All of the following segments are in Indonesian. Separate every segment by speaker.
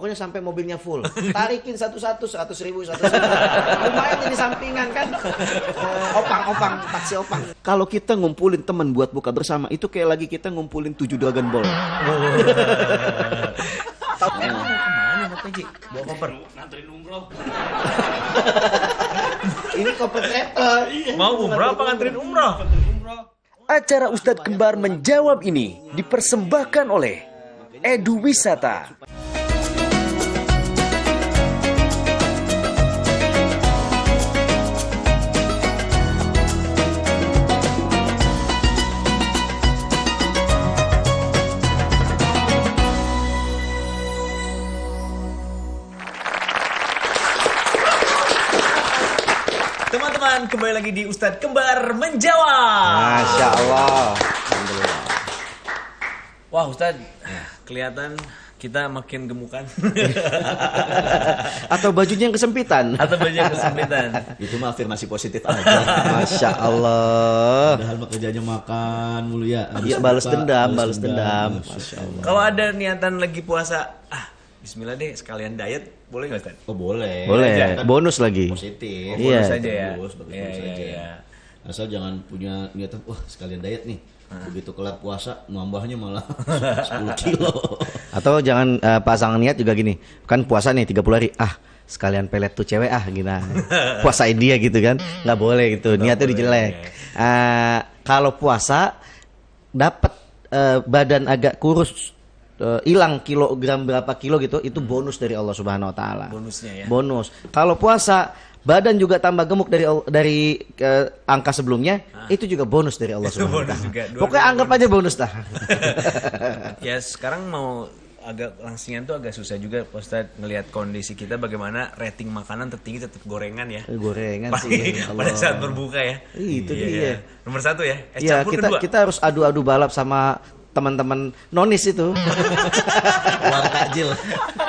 Speaker 1: pokoknya sampai mobilnya full. Tarikin satu-satu 100.000, 100.000. Lumayan jadi sampingan kan. Opang, taksi opang. Kalau kita ngumpulin teman buat buka bersama, itu kayak lagi kita ngumpulin 7 Dragon Ball.
Speaker 2: Emang mau kemana Bapak Ji? Bawa koper?
Speaker 3: Nganterin umroh.
Speaker 1: Ini koper travel.
Speaker 2: Mau umroh apa nganterin umroh?
Speaker 4: Acara Ustadz Kembar menjawab ini dipersembahkan oleh Edu Wisata.
Speaker 2: Teman-teman, kembali lagi di Ustadz Kembar menjawab.
Speaker 1: Masya Allah. Alhamdulillah.
Speaker 2: Wah Ustadz, kelihatan kita makin gemukan.
Speaker 1: Atau bajunya yang kesempitan.
Speaker 2: Atau baju yang kesempitan.
Speaker 3: Itu mah afirmasi positif aja.
Speaker 1: Masya Allah.
Speaker 3: Padahal mah kerjanya makan mulu ya.
Speaker 1: Iya, balas dendam. Masya Allah.
Speaker 2: Kalau ada niatan lagi puasa, bismillah deh sekalian diet, boleh nggak Ustadz?
Speaker 3: Oh boleh.
Speaker 1: Boleh,
Speaker 3: Kan
Speaker 1: bonus lagi.
Speaker 3: positif.
Speaker 1: Iya.
Speaker 2: Bonus aja ya.
Speaker 3: Bagus
Speaker 2: Iya,
Speaker 3: aja.
Speaker 2: iya.
Speaker 3: Asal jangan punya niatan, wah sekalian diet nih. Begitu kelar puasa, nambahnya malah 10 kilo.
Speaker 1: Atau jangan pasangan niat juga gini. Kan puasa nih 30 hari. Sekalian pelet tuh cewek gini. Puasain dia gitu kan. Nggak boleh gitu. Niatnya dijelek. Kalau puasa dapat badan agak kurus, hilang kilogram berapa kilo gitu, itu bonus dari Allah Subhanahu wa taala.
Speaker 2: Bonusnya ya.
Speaker 1: Bonus. Kalau puasa badan juga tambah gemuk dari angka sebelumnya, itu juga bonus dari Allah
Speaker 2: Itu
Speaker 1: Subhanahu wa
Speaker 2: bonus
Speaker 1: taala.
Speaker 2: juga.
Speaker 1: Pokoknya anggap aja bonus dah.
Speaker 2: Ya sekarang mau agak langsingan tuh agak susah juga Pak Ustadz ngelihat kondisi kita bagaimana rating makanan tertinggi tetap gorengan ya.
Speaker 1: Gorengan
Speaker 2: Apalagi
Speaker 1: sih.
Speaker 2: pada saat berbuka ya.
Speaker 1: Itu
Speaker 2: Iya,
Speaker 1: dia.
Speaker 2: iya. Nomor 1 ya.
Speaker 1: Iya,
Speaker 2: Campur
Speaker 1: kita
Speaker 2: kedua.
Speaker 1: kita harus adu-adu balap sama teman-teman nonis itu.
Speaker 3: War takjil.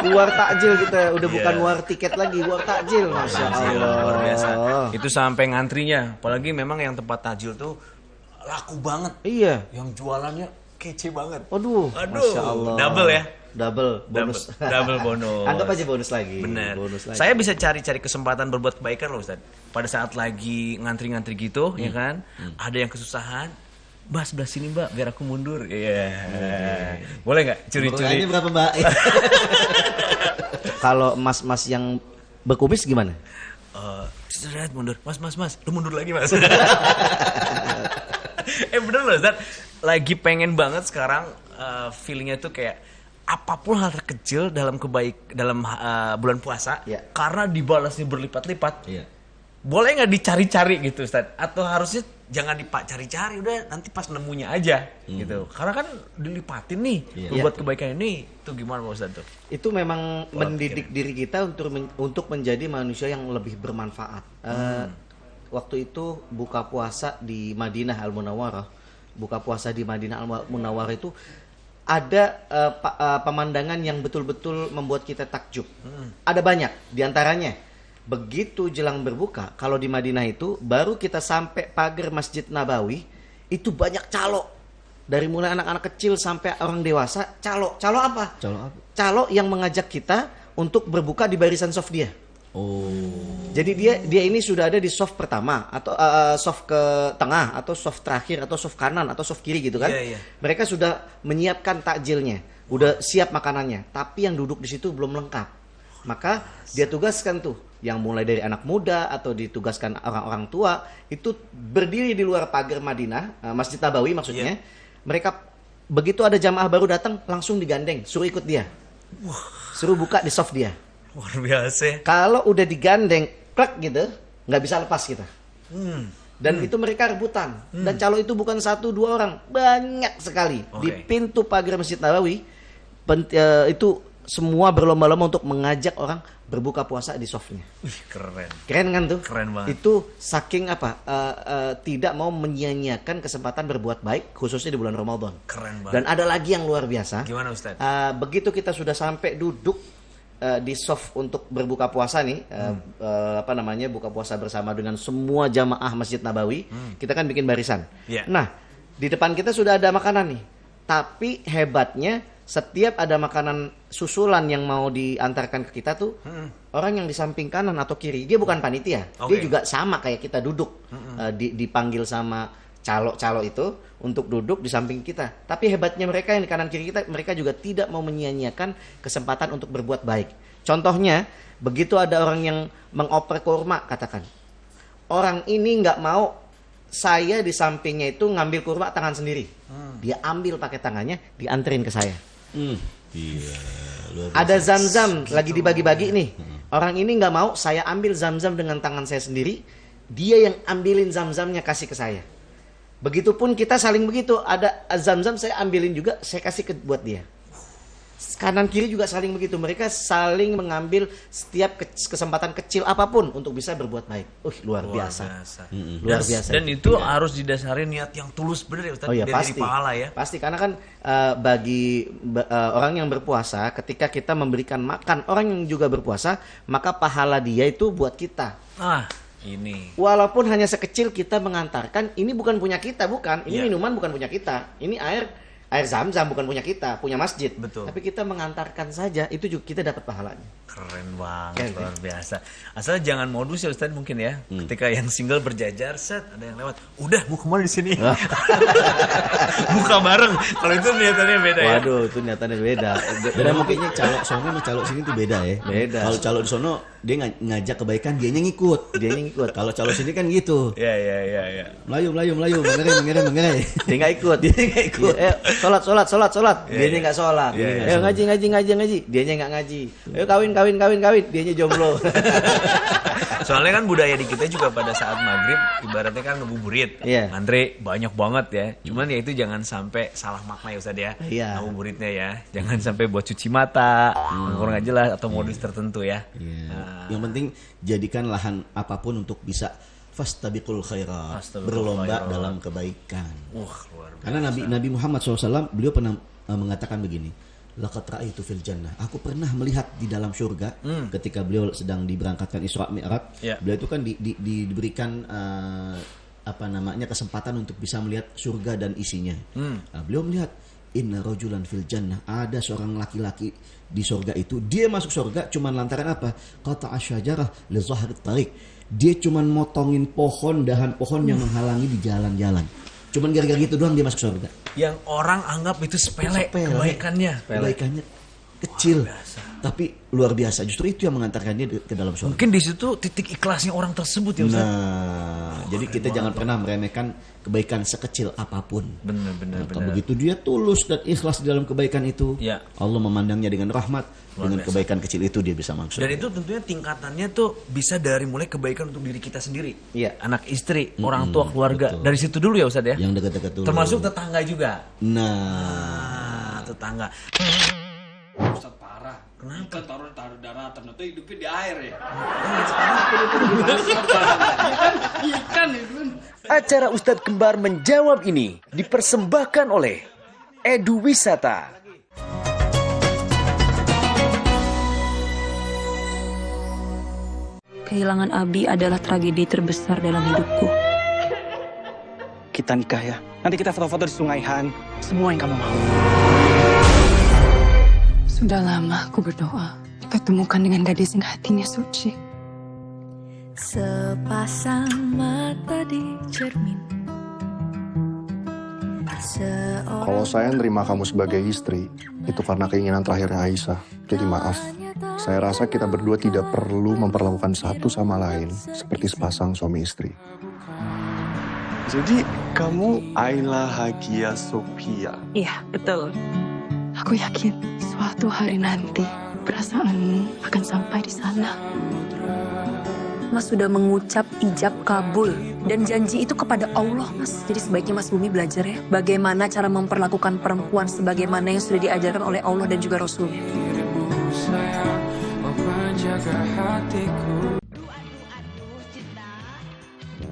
Speaker 1: War takjil kita udah
Speaker 2: Iya.
Speaker 1: bukan war tiket lagi, war takjil. Masya
Speaker 2: Takjil,
Speaker 1: Allah.
Speaker 2: luar biasa. Itu sampai ngantrinya. Apalagi memang yang tempat takjil tuh laku banget.
Speaker 1: Iya.
Speaker 2: Yang jualannya kece banget.
Speaker 1: Aduh, Masya Allah.
Speaker 2: Double ya.
Speaker 1: Double bonus.
Speaker 2: Double bonus.
Speaker 1: Anggap aja bonus lagi.
Speaker 2: Bener.
Speaker 1: Bonus lagi.
Speaker 2: Saya bisa cari-cari kesempatan berbuat kebaikan loh Ustaz. Pada saat lagi ngantri-ngantri gitu, ya kan? Ada yang kesusahan. Mbak sebelah sini Mbak, biar aku mundur. Iya. Boleh nggak curi-curi?
Speaker 3: Harganya berapa Mbak?
Speaker 1: Kalau mas-mas yang berkumis gimana?
Speaker 2: Seret mundur. Mas, lu mundur lagi Mas. Bener loh Ustaz. Lagi pengen banget sekarang feelingnya tuh kayak apapun hal terkecil dalam bulan puasa,
Speaker 1: Iya.
Speaker 2: karena dibalasnya berlipat-lipat.
Speaker 3: Iya.
Speaker 2: Boleh nggak dicari-cari gitu Ustaz? Atau harusnya jangan dicari-cari, udah nanti pas nemunya aja gitu. Karena kan dilipatin nih berbuat kebaikan ini. Itu gimana Pak Ustaz tuh?
Speaker 1: Itu memang mendidik diri kita untuk menjadi manusia yang lebih bermanfaat. Waktu itu buka puasa di Madinah Al-Munawwarah. Buka puasa di Madinah Al-Munawwarah itu ada pemandangan yang betul-betul membuat kita takjub. Ada banyak, diantaranya begitu jelang berbuka, kalau di Madinah itu baru kita sampai pagar Masjid Nabawi, itu banyak calo. Dari mulai anak-anak kecil sampai orang dewasa, calo. Calo apa?
Speaker 3: Calo apa?
Speaker 1: Calo yang mengajak kita untuk berbuka di barisan soft dia.
Speaker 3: Oh.
Speaker 1: Jadi dia ini sudah ada di soft pertama atau soft ke tengah atau soft terakhir atau soft kanan atau soft kiri gitu kan.
Speaker 2: Iya, iya.
Speaker 1: Mereka sudah menyiapkan takjilnya, udah siap makanannya, tapi yang duduk di situ belum lengkap. Maka dia tugaskan tuh yang mulai dari anak muda atau ditugaskan orang-orang tua itu berdiri di luar pagar Madinah, Masjid Nabawi maksudnya. Mereka begitu ada jamaah baru datang langsung digandeng, suruh ikut dia. Suruh buka di soft dia.
Speaker 2: Luar biasa.
Speaker 1: Kalau udah digandeng, klek gitu, nggak bisa lepas kita. Dan itu mereka rebutan. Dan calo itu bukan 1-2 orang, banyak sekali. Di
Speaker 2: Oke.
Speaker 1: pintu pagar Masjid Nabawi, itu semua berlomba-lomba untuk mengajak orang berbuka puasa di softnya.
Speaker 2: Wih, keren.
Speaker 1: Keren kan tuh?
Speaker 2: Keren banget.
Speaker 1: Itu saking tidak mau menyia-nyiakan kesempatan berbuat baik, khususnya di bulan Ramadan.
Speaker 2: Keren banget.
Speaker 1: Dan ada lagi yang luar biasa.
Speaker 2: Gimana Ustaz?
Speaker 1: Begitu kita sudah sampai duduk di soft untuk berbuka puasa nih, buka puasa bersama dengan semua jamaah Masjid Nabawi, kita kan bikin barisan.
Speaker 2: Iya.
Speaker 1: Nah, di depan kita sudah ada makanan nih. Tapi hebatnya setiap ada makanan susulan yang mau diantarkan ke kita tuh orang yang di samping kanan atau kiri, dia bukan panitia, dia juga sama kayak kita duduk, dipanggil sama calo-calo itu untuk duduk di samping kita. Tapi hebatnya mereka yang di kanan kiri kita, mereka juga tidak mau menyia-nyiakan kesempatan untuk berbuat baik. Contohnya, begitu ada orang yang mengoper kurma, katakan, orang ini nggak mau saya di sampingnya itu ngambil kurma tangan sendiri, dia ambil pakai tangannya, dianterin ke saya.
Speaker 3: Iya.
Speaker 1: Ada zam-zam lagi dibagi-bagi nih. Orang ini nggak mau saya ambil zam-zam dengan tangan saya sendiri, dia yang ambilin zam-zamnya kasih ke saya. Begitupun kita saling begitu, ada zam-zam saya ambilin juga, saya kasih buat dia. Kanan kiri juga saling begitu, mereka saling mengambil setiap kesempatan kecil apapun untuk bisa berbuat baik. Luar biasa. Luar biasa.
Speaker 2: Dan itu harus didasari niat yang tulus, bener ya Ustaz?
Speaker 1: Oh ya,
Speaker 2: dari
Speaker 1: pasti.
Speaker 2: pahala ya.
Speaker 1: Pasti, karena kan bagi orang yang berpuasa, ketika kita memberikan makan orang yang juga berpuasa, maka pahala dia itu buat kita.
Speaker 2: Ini.
Speaker 1: Walaupun hanya sekecil kita mengantarkan, ini bukan punya kita, bukan. Ini minuman bukan punya kita. Ini air zam-zam bukan punya kita, punya masjid.
Speaker 2: Betul.
Speaker 1: Tapi kita mengantarkan saja, itu juga kita dapat pahalanya.
Speaker 2: Keren banget, luar biasa. Asal jangan modus ya Ustaz mungkin ya. Ketika yang single berjajar, set ada yang lewat, udah mau kemana di sini? Buka bareng. Kalau itu niatannya beda ya.
Speaker 1: Waduh, itu niatannya beda.
Speaker 3: Beda mungkinnya calo sono sama calo sini tuh beda ya.
Speaker 1: Beda.
Speaker 3: Kalau calo di sono dia ngajak kebaikan, dianya ngikut. Kalau calo sini kan gitu.
Speaker 2: Ya.
Speaker 3: Melayu, mengerai.
Speaker 1: Dia nggak ikut. Sholat. Dianya nggak sholat. Ngaji. Dianya nggak ngaji. Ayo kawin. Dianya jomblo.
Speaker 2: Soalnya kan budaya di kita juga pada saat maghrib ibaratnya kan ngebuburit. Ngantri banyak banget ya. Cuman ya itu jangan sampai salah makna ya Ustaz ya. Ngabuburitnya ya. Jangan sampai buat cuci mata, kurang nggak jelas atau modus tertentu ya.
Speaker 3: Yang penting jadikan lahan apapun untuk bisa fastabiqul khairat, berlomba dalam kebaikan.
Speaker 2: Luar biasa.
Speaker 3: Karena Nabi Muhammad SAW beliau pernah mengatakan begini, laqad ra'aitu fil jannah. Aku pernah melihat di dalam surga ketika beliau sedang diberangkatkan Isra Mi'raj. Beliau itu kan diberikan kesempatan untuk bisa melihat surga dan isinya. Beliau melihat inna rajulan fil jannah, ada seorang laki-laki di surga itu, dia masuk surga cuman lantaran apa? Qata'a syajarah li zahri tariq. Dia cuman motongin dahan pohon yang menghalangi di jalan-jalan. Cuman gara-gara gitu doang dia masuk surga.
Speaker 2: Yang orang anggap itu sepele. Kebaikannya
Speaker 3: kecil. Tapi luar biasa. Justru itu yang mengantarkan dia ke dalam surga.
Speaker 2: Mungkin di situ titik ikhlasnya orang tersebut ya Ustaz.
Speaker 3: Jadi kita jangan pernah meremehkan kebaikan sekecil apapun.
Speaker 2: Benar.
Speaker 3: Kalau begitu dia tulus dan ikhlas di dalam kebaikan itu, Allah memandangnya dengan rahmat. Dengan kebaikan kecil itu dia bisa masuk.
Speaker 2: Dan itu tentunya tingkatannya tuh bisa dari mulai kebaikan untuk diri kita sendiri. Anak istri, orang tua, keluarga. Betul. Dari situ dulu ya Ustaz ya.
Speaker 3: Yang dekat-dekat dulu.
Speaker 2: Termasuk tetangga juga. Tetangga.
Speaker 5: Ustaz parah. Kenapa? Taruh daratan atau hidupnya di air ya? Ikan itu.
Speaker 4: Acara Ustadz Kembar menjawab ini dipersembahkan oleh Edu Wisata.
Speaker 6: Kehilangan Abi adalah tragedi terbesar dalam hidupku.
Speaker 7: Kita nikah ya. Nanti kita foto-foto di Sungai Han. Semua yang kamu mau.
Speaker 6: Sudah lama aku berdoa ketemukan dengan gadis yang hatinya suci.
Speaker 8: Sepasang mata di cermin.
Speaker 9: Kalau saya nerima kamu sebagai istri, itu karena keinginan terakhirnya Aisyah. Jadi maaf, saya rasa kita berdua tidak perlu memperlakukan satu sama lain seperti sepasang suami istri.
Speaker 10: Jadi kamu Ayla Hagia Sophia?
Speaker 6: Iya, betul. Aku yakin suatu hari nanti perasaanmu akan sampai di sana.
Speaker 8: Mas sudah mengucap ijab kabul dan janji itu kepada Allah, Mas. Jadi sebaiknya Mas Bumi belajar ya bagaimana cara memperlakukan perempuan sebagaimana yang sudah diajarkan oleh Allah dan juga Rasul.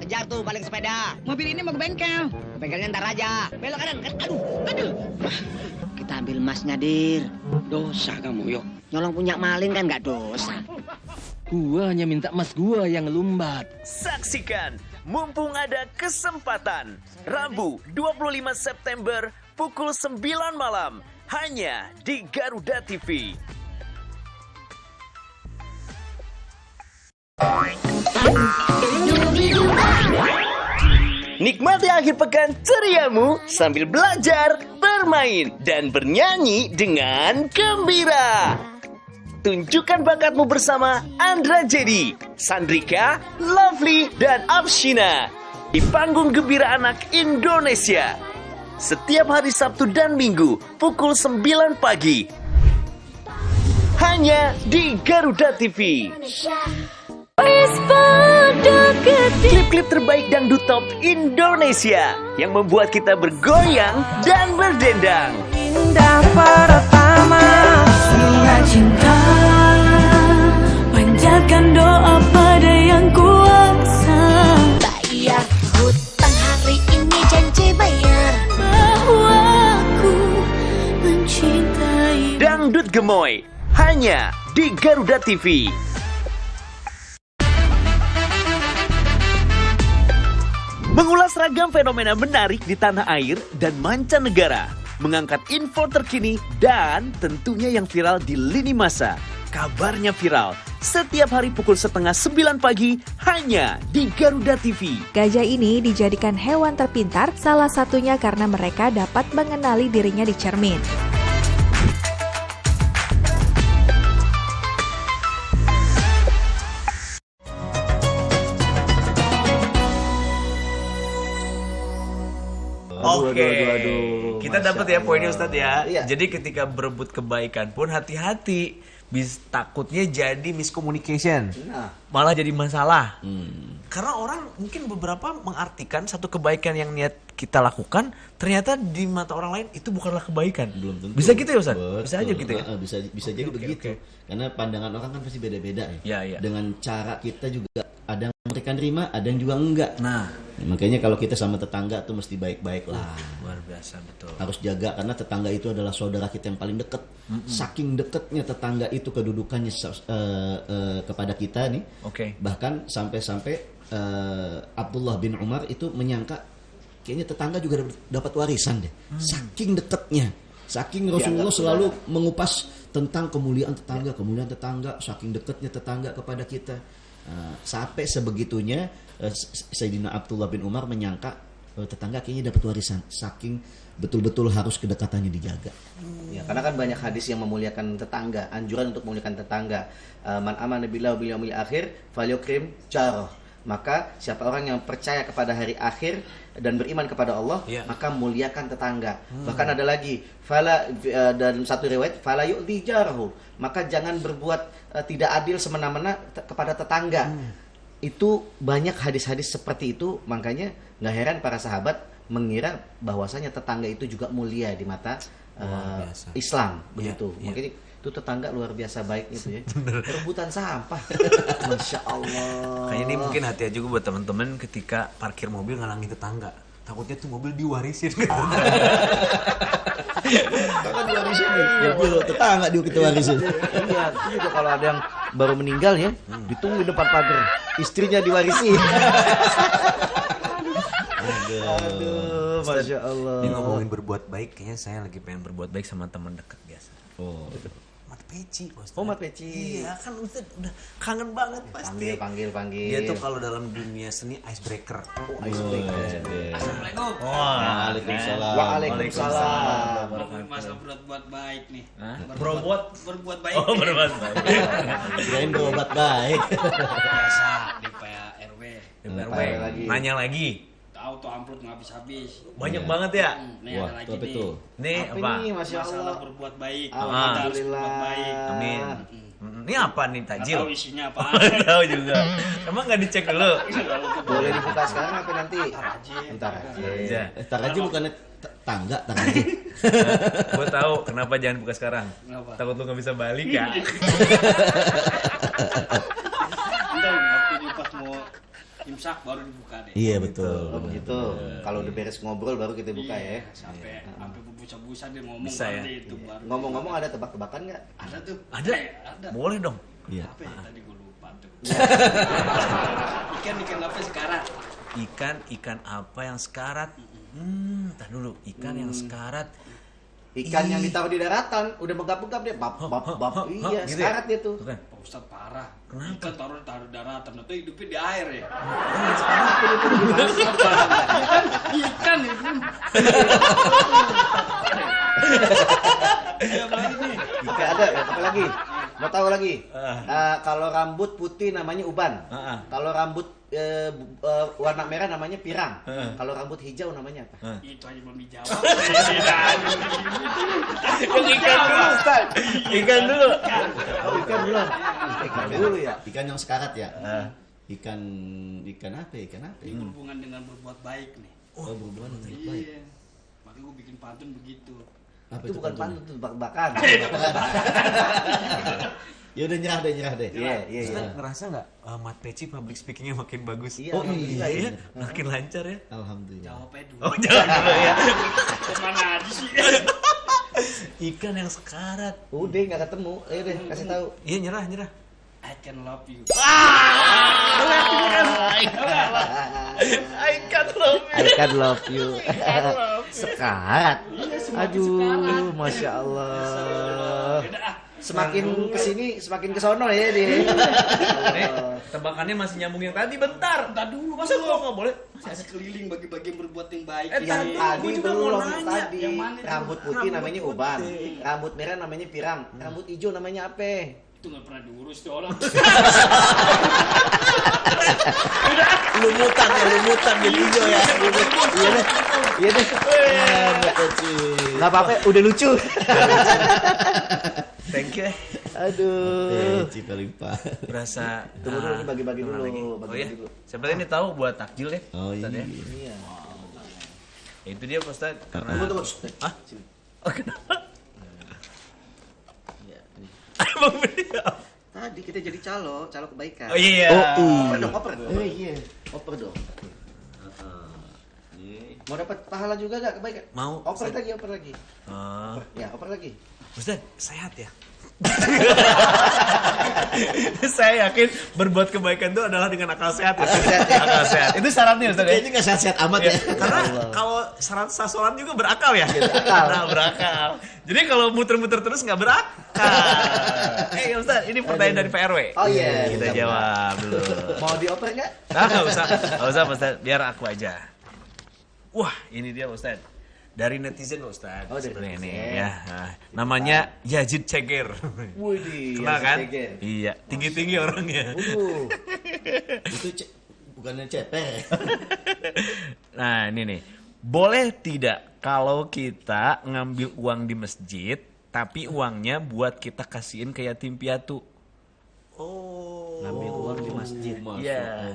Speaker 11: Kejar tuh balik sepeda. Mobil ini mau ke bengkel. Ke bengkelnya ntar aja. Belok kanan. Aduh. Kita ambil emasnya, Dir.
Speaker 5: Dosa kamu, yuk.
Speaker 11: Nyolong punya maling kan nggak dosa.
Speaker 5: Gua hanya minta emas gua yang lumbat.
Speaker 4: Saksikan, mumpung ada kesempatan. Rabu 25 September pukul 9 malam. hanya di Garuda TV. Nikmati akhir pekan ceriamu sambil belajar, bermain, dan bernyanyi dengan gembira. Tunjukkan bakatmu bersama Andra Jadi, Sandrika, Lovely, dan Afshina di panggung Gembira Anak Indonesia. Setiap hari Sabtu dan Minggu pukul 9 pagi. Hanya di Garuda TV. Klip-klip terbaik dangdut top Indonesia yang membuat kita bergoyang dan berdendang.
Speaker 12: Indah pertama surga cinta, panjatkan doa pada yang kuasa.
Speaker 13: Bayar hutang hari ini, janji bayar.
Speaker 12: Bahwa aku mencintai.
Speaker 4: Dangdut Gemoy hanya di Garuda TV. Mengulas ragam fenomena menarik di tanah air dan mancanegara, mengangkat info terkini dan tentunya yang viral di lini masa. Kabarnya viral setiap hari pukul 8:30 pagi hanya di Garuda TV.
Speaker 14: Gajah ini dijadikan hewan terpintar, salah satunya karena mereka dapat mengenali dirinya di cermin.
Speaker 2: Oke, kita dapat ya poinnya Ustadz ya. Iya. Jadi ketika berebut kebaikan pun hati-hati, takutnya jadi miscommunication, malah jadi masalah. Karena orang mungkin beberapa mengartikan satu kebaikan yang niat kita lakukan, ternyata di mata orang lain itu bukanlah kebaikan.
Speaker 3: Belum tentu.
Speaker 2: Bisa gitu ya Ustadz?
Speaker 3: Betul.
Speaker 2: Bisa aja gitu ya?
Speaker 3: Bisa jadi begitu. Karena pandangan orang kan pasti beda-beda ya.
Speaker 2: Ya.
Speaker 3: Dengan cara kita juga ada yang mereka terima, ada yang juga enggak.
Speaker 2: Nah,
Speaker 3: makanya kalau kita sama tetangga tuh mesti baik-baik lah.
Speaker 2: Luar biasa, betul.
Speaker 3: Harus jaga karena tetangga itu adalah saudara kita yang paling dekat. Saking dekatnya tetangga itu kedudukannya kepada kita nih. Bahkan sampai-sampai Abdullah bin Umar itu menyangka kayaknya tetangga juga dapat warisan deh. Saking dekatnya. Saking Rasulullah selalu mengupas tentang kemuliaan tetangga, saking dekatnya tetangga kepada kita. Sampai sebegitunya Sayyidina Abdullah bin Umar menyangka tetangga kayaknya dapat warisan, saking betul-betul harus kedekatannya dijaga.
Speaker 1: Ya, karena kan banyak hadis yang memuliakan tetangga, anjuran untuk memuliakan tetangga. Man amana billahi wal yaumil akhir falyukrim jarah. Maka siapa orang yang percaya kepada hari akhir dan beriman kepada Allah, maka muliakan tetangga. Bahkan ada lagi, dalam satu riwayat, fala yu'dhi jarahu. Maka jangan berbuat tidak adil semena-mena kepada tetangga. Itu banyak hadis-hadis seperti itu, makanya nggak heran para sahabat mengira bahwasanya tetangga itu juga mulia di mata Islam, begitu. Makanya itu tetangga luar biasa baik itu ya. Rebutan sampah. Masya Allah.
Speaker 2: Kayaknya ini mungkin hati aja juga buat teman-teman ketika parkir mobil ngalangin tetangga. Takutnya tuh mobil diwarisin.
Speaker 3: Kan diwarisin ya. Mobil tetangga kita warisin.
Speaker 1: Iya, itu juga kalau ada yang baru meninggal ya, ditunggu di depan pagar. Istrinya diwarisi. Aduh, Masya Allah.
Speaker 2: Ini ngomongin berbuat baik, kayaknya saya lagi pengen berbuat baik sama teman dekat biasa. Mat Peci, Ustaz.
Speaker 1: Oh, Mat Peci.
Speaker 2: Iya, kan Ustaz udah kangen banget pasti.
Speaker 1: Panggil.
Speaker 2: Dia tuh kalau dalam dunia seni icebreaker.
Speaker 1: Icebreaker.
Speaker 5: Assalamualaikum.
Speaker 3: Waalaikumsalam.
Speaker 1: Waalaikumsalam.
Speaker 5: Masalah berbuat baik nih.
Speaker 2: Berbuat
Speaker 5: baik.
Speaker 2: Oh, berbuat baik.
Speaker 3: Kirain berobat baik.
Speaker 5: Biasa DPRW.
Speaker 2: lagi. Nanya lagi.
Speaker 5: Tahu tuh amplop nggak habis-habis.
Speaker 2: Banyak banget ya.
Speaker 5: Nih ada lagi nih.
Speaker 2: Nih apa?
Speaker 1: Ini Masya Allah.
Speaker 5: Masalah berbuat baik.
Speaker 1: Alhamdulillah.
Speaker 2: Amin. Ini apa nih tajil?
Speaker 5: Tahu isinya apa?
Speaker 2: Tahu juga. Emang nggak dicek dulu?
Speaker 1: Boleh dibuka sekarang apa nanti? Ntar aja.
Speaker 3: Ntar aja bukannya tangga, ntar aja.
Speaker 2: Gue tahu kenapa jangan buka sekarang. Takut lu nggak bisa balik ya.
Speaker 5: Waktu pas mau imsak baru dibuka deh.
Speaker 3: Iya betul.
Speaker 1: Begitu. Kalau udah beres ngobrol baru kita buka ya.
Speaker 5: Sampai berbusa-busa dia ngomong
Speaker 2: bisa ya.
Speaker 5: itu baru.
Speaker 1: Ngomong-ngomong ada tebak-tebakan nggak?
Speaker 5: Ada tuh.
Speaker 2: Ada. Boleh dong.
Speaker 3: Iya.
Speaker 5: Apa ya tadi gue lupa tuh. Ikan apa sekarat?
Speaker 2: Ikan apa yang sekarat? Entar dulu. Ikan yang sekarat.
Speaker 1: Ikan yang ditaruh di daratan udah megap-megap dia bab. Iya,
Speaker 2: gitu
Speaker 1: sekarat
Speaker 2: ya?
Speaker 1: dia tuh.
Speaker 5: Pak Ustadz parah. Kenapa? Ikan taruh daratan itu hidupnya di air ya. Ikan itu.
Speaker 1: Ikan ada apa lagi? Mau tahu lagi? Kalau rambut putih namanya uban. Kalau rambut warna merah namanya pirang. Kalau rambut hijau namanya apa?
Speaker 5: Itu aja belum dijawab.
Speaker 2: Ikan dulu, Ustaz. Ikan dulu.
Speaker 1: Ikan dulu. Ikan dulu ya.
Speaker 3: Ikan yang sekarat ya. Ikan apa? Ikan apa?
Speaker 5: Berhubungan dengan berbuat baik nih.
Speaker 3: Oh, berhubungan dengan berbuat baik.
Speaker 5: Iya. Makanya gue bikin pantun begitu.
Speaker 3: Apa
Speaker 1: itu bukan pantun, itu bak-bakan.
Speaker 3: Ya udah nyerah deh.
Speaker 2: Iya. Ustaz ngerasa nggak Mat Peci public speakingnya makin bagus?
Speaker 1: Iya.
Speaker 2: Iya. Makin lancar ya.
Speaker 3: Alhamdulillah.
Speaker 5: Jawabnya dulu.
Speaker 2: Oh, jangan dulu ya.
Speaker 5: Kemana aja sih?
Speaker 2: Ikan yang sekarat.
Speaker 1: Udah nggak ketemu. Ayo deh kasih tahu.
Speaker 2: Iya nyerah.
Speaker 5: I can love you.
Speaker 2: I can love you.
Speaker 1: Sekarat. Aduh, masya Allah. Semakin kesini, semakin kesono ya dia.
Speaker 2: Tebakannya masih nyambung yang tadi. Bentar dulu. Masa gua nggak boleh?
Speaker 5: Masih keliling bagi-bagi yang berbuat yang baik.
Speaker 1: Yang tadi belum tadi.
Speaker 5: Yang mana itu?
Speaker 1: Rambut putih namanya uban. Rambut merah namanya pirang. Rambut hijau namanya apa?
Speaker 5: Itu nggak pernah diurus tuh orang.
Speaker 2: Lumutan jadi hijau ya.
Speaker 1: Iya deh. Nggak apa-apa, udah lucu.
Speaker 2: Thank you.
Speaker 1: Aduh.
Speaker 3: Peci paling pak.
Speaker 2: Berasa.
Speaker 1: Tunggu dulu, bagi-bagi dulu.
Speaker 2: Oh iya. Siapa ini tahu buat takjil ya?
Speaker 3: Oh iya.
Speaker 1: Iya.
Speaker 2: Itu dia Pak Ustaz. Karena.
Speaker 1: Tunggu.
Speaker 2: Hah? Oh kenapa?
Speaker 1: Iya.
Speaker 2: Emang bener.
Speaker 1: Tadi kita jadi calo kebaikan.
Speaker 2: Oh iya.
Speaker 1: Oper dong. Iya. Oper dong. Mau dapat pahala juga gak kebaikan?
Speaker 2: Mau.
Speaker 1: Oper lagi. Ya, oper lagi.
Speaker 2: Ustaz, sehat ya? Saya yakin berbuat kebaikan itu adalah dengan akal sehat. Akal sehat. Itu syaratnya Ustaz.
Speaker 3: Kayaknya nggak sehat-sehat amat ya.
Speaker 2: Karena kalau syarat sasolan juga berakal ya. Berakal. Jadi kalau muter-muter terus nggak berakal. Ustaz, ini pertanyaan dari PRW.
Speaker 1: Oh iya.
Speaker 2: Kita jawab dulu.
Speaker 1: Mau dioper nggak?
Speaker 2: Nggak usah Ustaz. Biar aku aja. Wah, ini dia Ustaz. Dari netizen Ustaz. Sebenarnya ini ya. Namanya Yazid Ceger.
Speaker 1: Widih.
Speaker 2: Kenal kan? Iya, tinggi-tinggi orangnya.
Speaker 3: Itu bukannya ceper.
Speaker 2: Nah, ini nih. Boleh tidak kalau kita ngambil uang di masjid, tapi uangnya buat kita kasihin ke yatim piatu?
Speaker 1: Oh. Ngambil uang di masjid.
Speaker 2: Iya.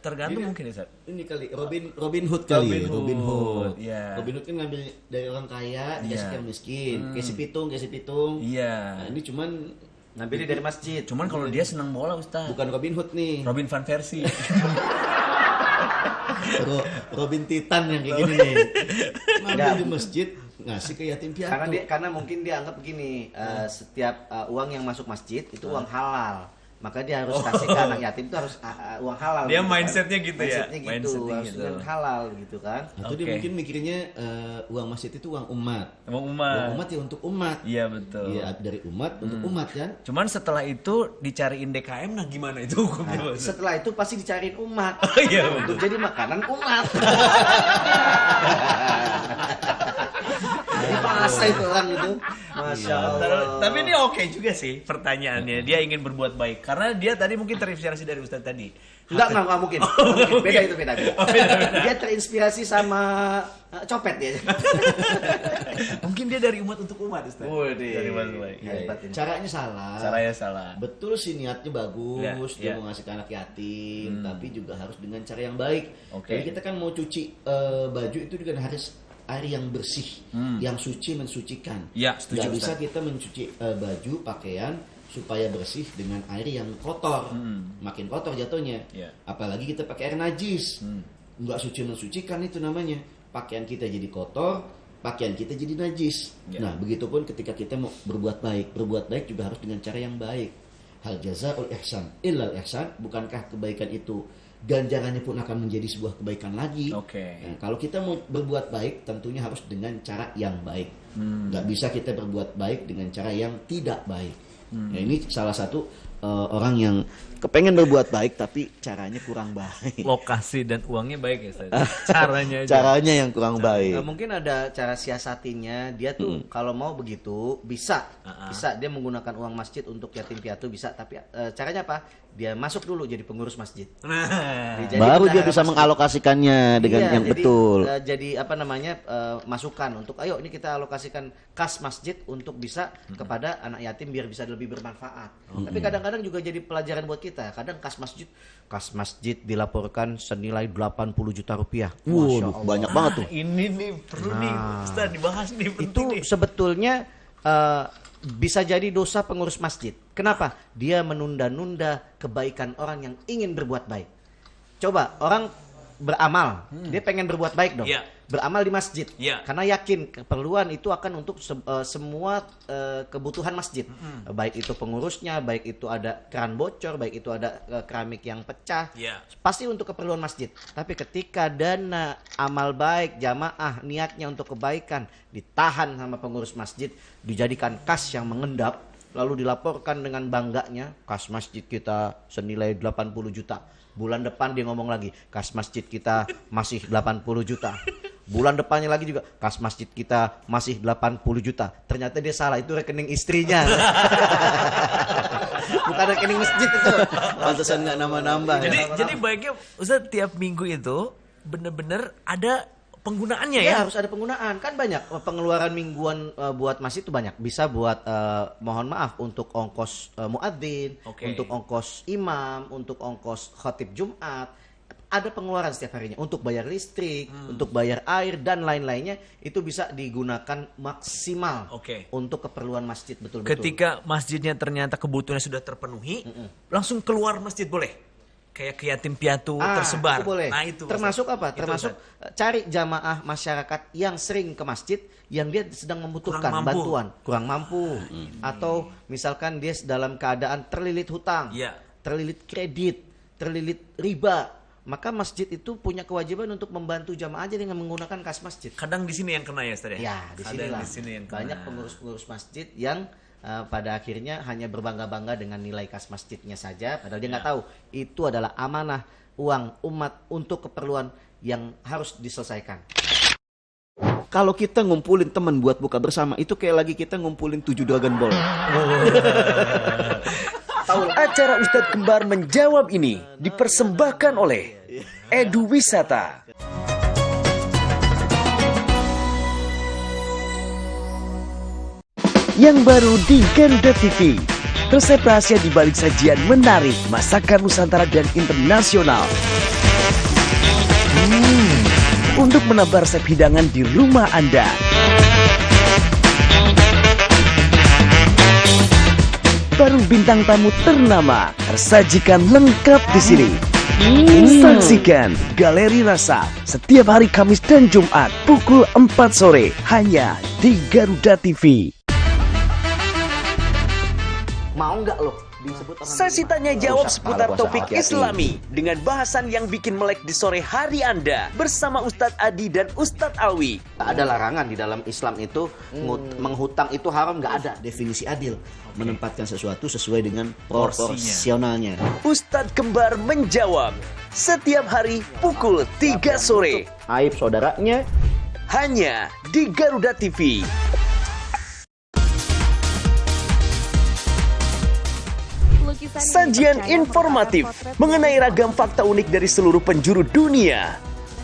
Speaker 2: Tergantung mungkin ya, Sat.
Speaker 3: Ini kali Robin Hood kali. Robin Hood.
Speaker 2: Iya.
Speaker 3: Robin Hood kan ngambil dari orang kaya dikasih ke yang miskin. Kasih pitung.
Speaker 2: Iya.
Speaker 3: Nah, ini cuman
Speaker 1: ngambilnya dari masjid.
Speaker 2: Cuman kalau dia senang bola, Ustaz.
Speaker 3: Bukan Robin Hood nih.
Speaker 2: Robin Van Persie.
Speaker 3: Robin Titan yang kayak gini nih. Ngambil di masjid ngasih ke yatim piatu.
Speaker 1: Karena mungkin dia anggap begini, setiap uang yang masuk masjid itu uang halal. Maka dia harus kasih ke anak yatim itu harus uang halal.
Speaker 2: Dia
Speaker 1: gitu
Speaker 2: mindsetnya
Speaker 1: kan?
Speaker 2: gitu ya.
Speaker 1: Mindsetnya gitu. Harus halal gitu kan.
Speaker 3: Atau dia mungkin mikirnya uang masjid itu uang umat.
Speaker 2: Uang umat
Speaker 3: ya untuk umat.
Speaker 2: Iya betul.
Speaker 3: Iya dari umat untuk umat kan.
Speaker 2: Cuman setelah itu dicariin DKM, nah gimana itu hukumnya?
Speaker 1: Setelah itu pasti dicariin umat.
Speaker 2: Oh, iya,
Speaker 1: untuk jadi makanan umat. Masa itu orang itu. Masya Allah.
Speaker 2: Tapi ini oke juga sih pertanyaannya. Dia ingin berbuat baik karena dia tadi mungkin terinspirasi dari Ustadz tadi.
Speaker 1: Enggak mungkin. Beda. Dia terinspirasi sama copet dia.
Speaker 3: Mungkin dia dari umat untuk umat, Ustaz.
Speaker 2: Dari umat baik.
Speaker 3: Caranya salah. Betul sih niatnya bagus, dia mau ngasih ke anak yatim, tapi juga harus dengan cara yang baik. Jadi kita kan mau cuci baju itu juga harus air yang bersih, yang suci mensucikan.
Speaker 2: Ya, setuju.
Speaker 3: Gak bisa kita mencuci baju, pakaian supaya bersih dengan air yang kotor, makin kotor jatuhnya. Apalagi kita pakai air najis, nggak suci mensucikan itu namanya. Pakaian kita jadi kotor, pakaian kita jadi najis. Nah, begitupun ketika kita mau berbuat baik juga harus dengan cara yang baik. Hal jazaa'ul ihsan illal ihsan, bukankah kebaikan itu ganjarannya pun akan menjadi sebuah kebaikan lagi. Nah, kalau kita mau berbuat baik, tentunya harus dengan cara yang baik. Nggak bisa kita berbuat baik dengan cara yang tidak baik. Nah, ini salah satu orang yang kepengen berbuat baik tapi caranya kurang baik.
Speaker 2: Lokasi dan uangnya baik ya Ustaz. Caranya yang kurang baik.
Speaker 1: Mungkin ada cara siasatinya. Dia tuh kalau mau begitu bisa dia menggunakan uang masjid untuk yatim piatu bisa. Tapi caranya apa? Dia masuk dulu jadi pengurus masjid.
Speaker 3: Baru dia bisa mengalokasikannya dengan yang betul.
Speaker 1: Jadi masukan untuk ayo ini kita alokasikan kas masjid untuk bisa kepada anak yatim biar bisa lebih bermanfaat. Tapi kadang-kadang juga jadi pelajaran buat kita. Kadang kas masjid dilaporkan senilai 80 juta rupiah.
Speaker 3: Waduh, banyak banget tuh.
Speaker 2: Ini nih perlu nih Ustaz dibahas nih.
Speaker 1: Itu sebetulnya bisa jadi dosa pengurus masjid. Kenapa? Dia menunda-nunda kebaikan orang yang ingin berbuat baik. Coba orang beramal, dia pengen berbuat baik dong. Beramal di masjid, karena yakin keperluan itu akan untuk semua kebutuhan masjid. Baik itu pengurusnya, baik itu ada keran bocor, baik itu ada keramik yang pecah, pasti untuk keperluan masjid. Tapi ketika dana amal baik jamaah niatnya untuk kebaikan ditahan sama pengurus masjid, dijadikan kas yang mengendap, lalu dilaporkan dengan bangganya, kas masjid kita senilai 80 juta. Bulan depan dia ngomong lagi, kas masjid kita masih 80 juta. Bulan depannya lagi juga, kas masjid kita masih 80 juta. Ternyata dia salah, itu rekening istrinya. Bukan rekening masjid itu. Pantesan nggak nambah-nambah.
Speaker 2: Jadi baiknya Ustaz tiap minggu itu bener-bener ada penggunaannya ya?
Speaker 1: Harus ada penggunaan. Kan banyak pengeluaran mingguan buat masjid itu banyak. Bisa buat mohon maaf untuk ongkos muadzin, untuk ongkos imam, untuk ongkos khatib Jumat. Ada pengeluaran setiap harinya untuk bayar listrik, untuk bayar air dan lain-lainnya, itu bisa digunakan maksimal untuk keperluan masjid betul-betul.
Speaker 2: Ketika masjidnya ternyata kebutuhannya sudah terpenuhi, langsung keluar masjid boleh? Kayak ke yatim piatu tersebar.
Speaker 1: Itu boleh.
Speaker 2: Nah, itu
Speaker 1: termasuk apa? Termasuk cari jamaah masyarakat yang sering ke masjid yang dia sedang membutuhkan bantuan, kurang mampu, atau misalkan dia dalam keadaan terlilit hutang, terlilit kredit, terlilit riba. Maka masjid itu punya kewajiban untuk membantu jamaah aja dengan menggunakan kas masjid.
Speaker 2: Kadang di sini yang kena ya Ustaz ya?
Speaker 1: Ya, di sini yang banyak pengurus-pengurus masjid yang pada akhirnya hanya berbangga-bangga dengan nilai kas masjidnya saja, padahal dia nggak tahu itu adalah amanah uang umat untuk keperluan yang harus diselesaikan.
Speaker 3: Kalau kita ngumpulin teman buat buka bersama, itu kayak lagi kita ngumpulin 7 Dragon Ball.
Speaker 4: Acara Ustadz Kembar Menjawab ini dipersembahkan oleh Edu Wisata. Yang baru di Garuda TV, resep rahasia di balik sajian menarik masakan Nusantara dan internasional. Untuk menambah resep hidangan di rumah Anda. Baru bintang tamu ternama tersajikan lengkap di sini. Saksikan Galeri Rasa setiap hari Kamis dan Jumat pukul 4 sore hanya di Garuda TV.
Speaker 1: Mau nggak loh disebut orang
Speaker 4: Sesi tanya jawab seputar topik Islami dengan bahasan yang bikin melek di sore hari Anda bersama Ustadz Adi dan Ustadz Alwi.
Speaker 1: Ada larangan di dalam Islam itu menghutang itu haram, nggak ada definisi adil.
Speaker 3: Menempatkan sesuatu sesuai dengan proporsionalnya.
Speaker 4: Ustadz Kembar Menjawab setiap hari pukul 3 sore.
Speaker 1: Aib saudaranya
Speaker 4: hanya di Garuda TV. Sajian informatif mengenai ragam fakta unik dari seluruh penjuru dunia.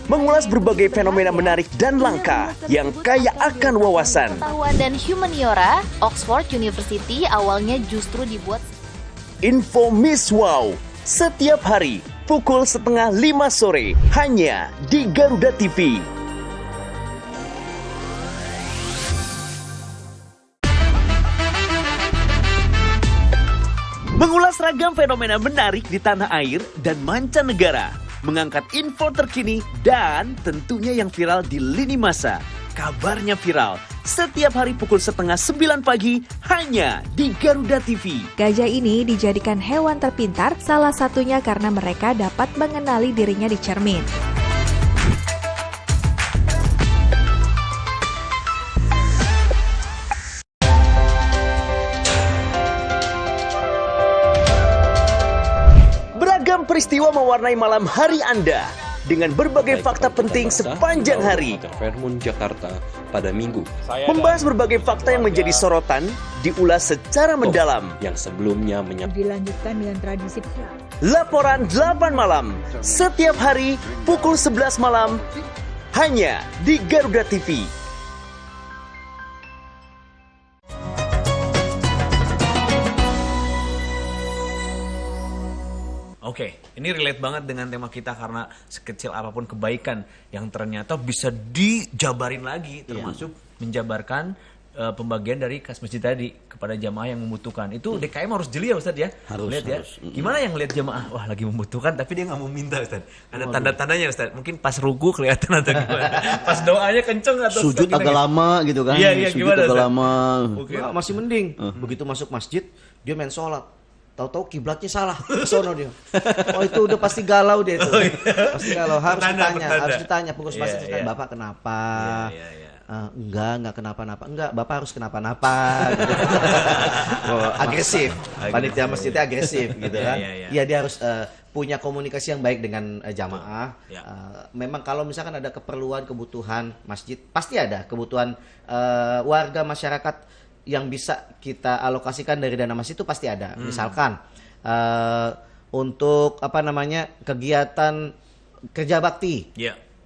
Speaker 4: Mengulas berbagai fenomena menarik dan langka yang kaya akan wawasan.
Speaker 15: Pengetahuan dan humaniora, Oxford University awalnya justru dibuat
Speaker 4: Info Miss Wow setiap hari pukul 4:30 sore hanya di Garuda TV. Mengulas ragam fenomena menarik di tanah air dan mancanegara. Mengangkat info terkini dan tentunya yang viral di lini masa. kabarnya viral. Setiap hari pukul 8:30 pagi hanya di Garuda TV.
Speaker 14: Gajah ini dijadikan hewan terpintar, salah satunya karena mereka dapat mengenali dirinya di cermin.
Speaker 4: Beragam peristiwa mewarnai malam hari Anda dengan berbagai fakta penting sepanjang hari.
Speaker 10: Fairmont Jakarta pada Minggu.
Speaker 4: Membahas berbagai fakta yang menjadi sorotan, diulas secara mendalam.
Speaker 10: Yang sebelumnya
Speaker 16: dilanjutkan dengan tradisi
Speaker 4: Laporan 8 malam, setiap hari pukul 11 malam, hanya di Garuda TV.
Speaker 2: Oke, ini relate banget dengan tema kita karena sekecil apapun kebaikan yang ternyata bisa dijabarin lagi, termasuk menjabarkan pembagian dari kas masjid tadi kepada jamaah yang membutuhkan. Itu DKM harus jeli ya Ustadz ya?
Speaker 3: Harus.
Speaker 2: Gimana yang lihat jamaah, wah lagi membutuhkan tapi dia nggak mau minta Ustadz? Ada tanda-tandanya Ustadz, mungkin pas ruku kelihatan atau gimana? Pas doanya kenceng atau
Speaker 3: sujud agak lama gitu kan?
Speaker 2: Iya,
Speaker 3: sujud
Speaker 2: gimana,
Speaker 3: agak
Speaker 2: Ustadz?
Speaker 3: lama.
Speaker 1: Nah, masih mending. Begitu masuk masjid, dia main sholat. Tahu-tahu kiblatnya salah, ke sono dia. Oh itu udah pasti galau dia itu. Pasti galau. Harus ditanya pengurus masjid, Bapak kenapa? Enggak kenapa-napa. Enggak, Bapak harus kenapa-napa. Gitu. Agresif. Panitia masjidnya agresif gitu kan. Iya dia harus punya komunikasi yang baik dengan jamaah. Memang kalau misalkan ada keperluan, kebutuhan masjid, pasti ada kebutuhan warga masyarakat yang bisa kita alokasikan dari dana masjid itu pasti ada. Misalkan untuk kegiatan kerja bakti.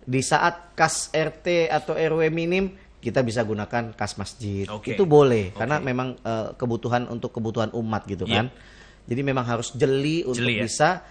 Speaker 1: Di saat kas RT atau RW minim kita bisa gunakan kas masjid. Itu boleh karena memang kebutuhan umat gitu kan. Jadi memang harus jeli untuk bisa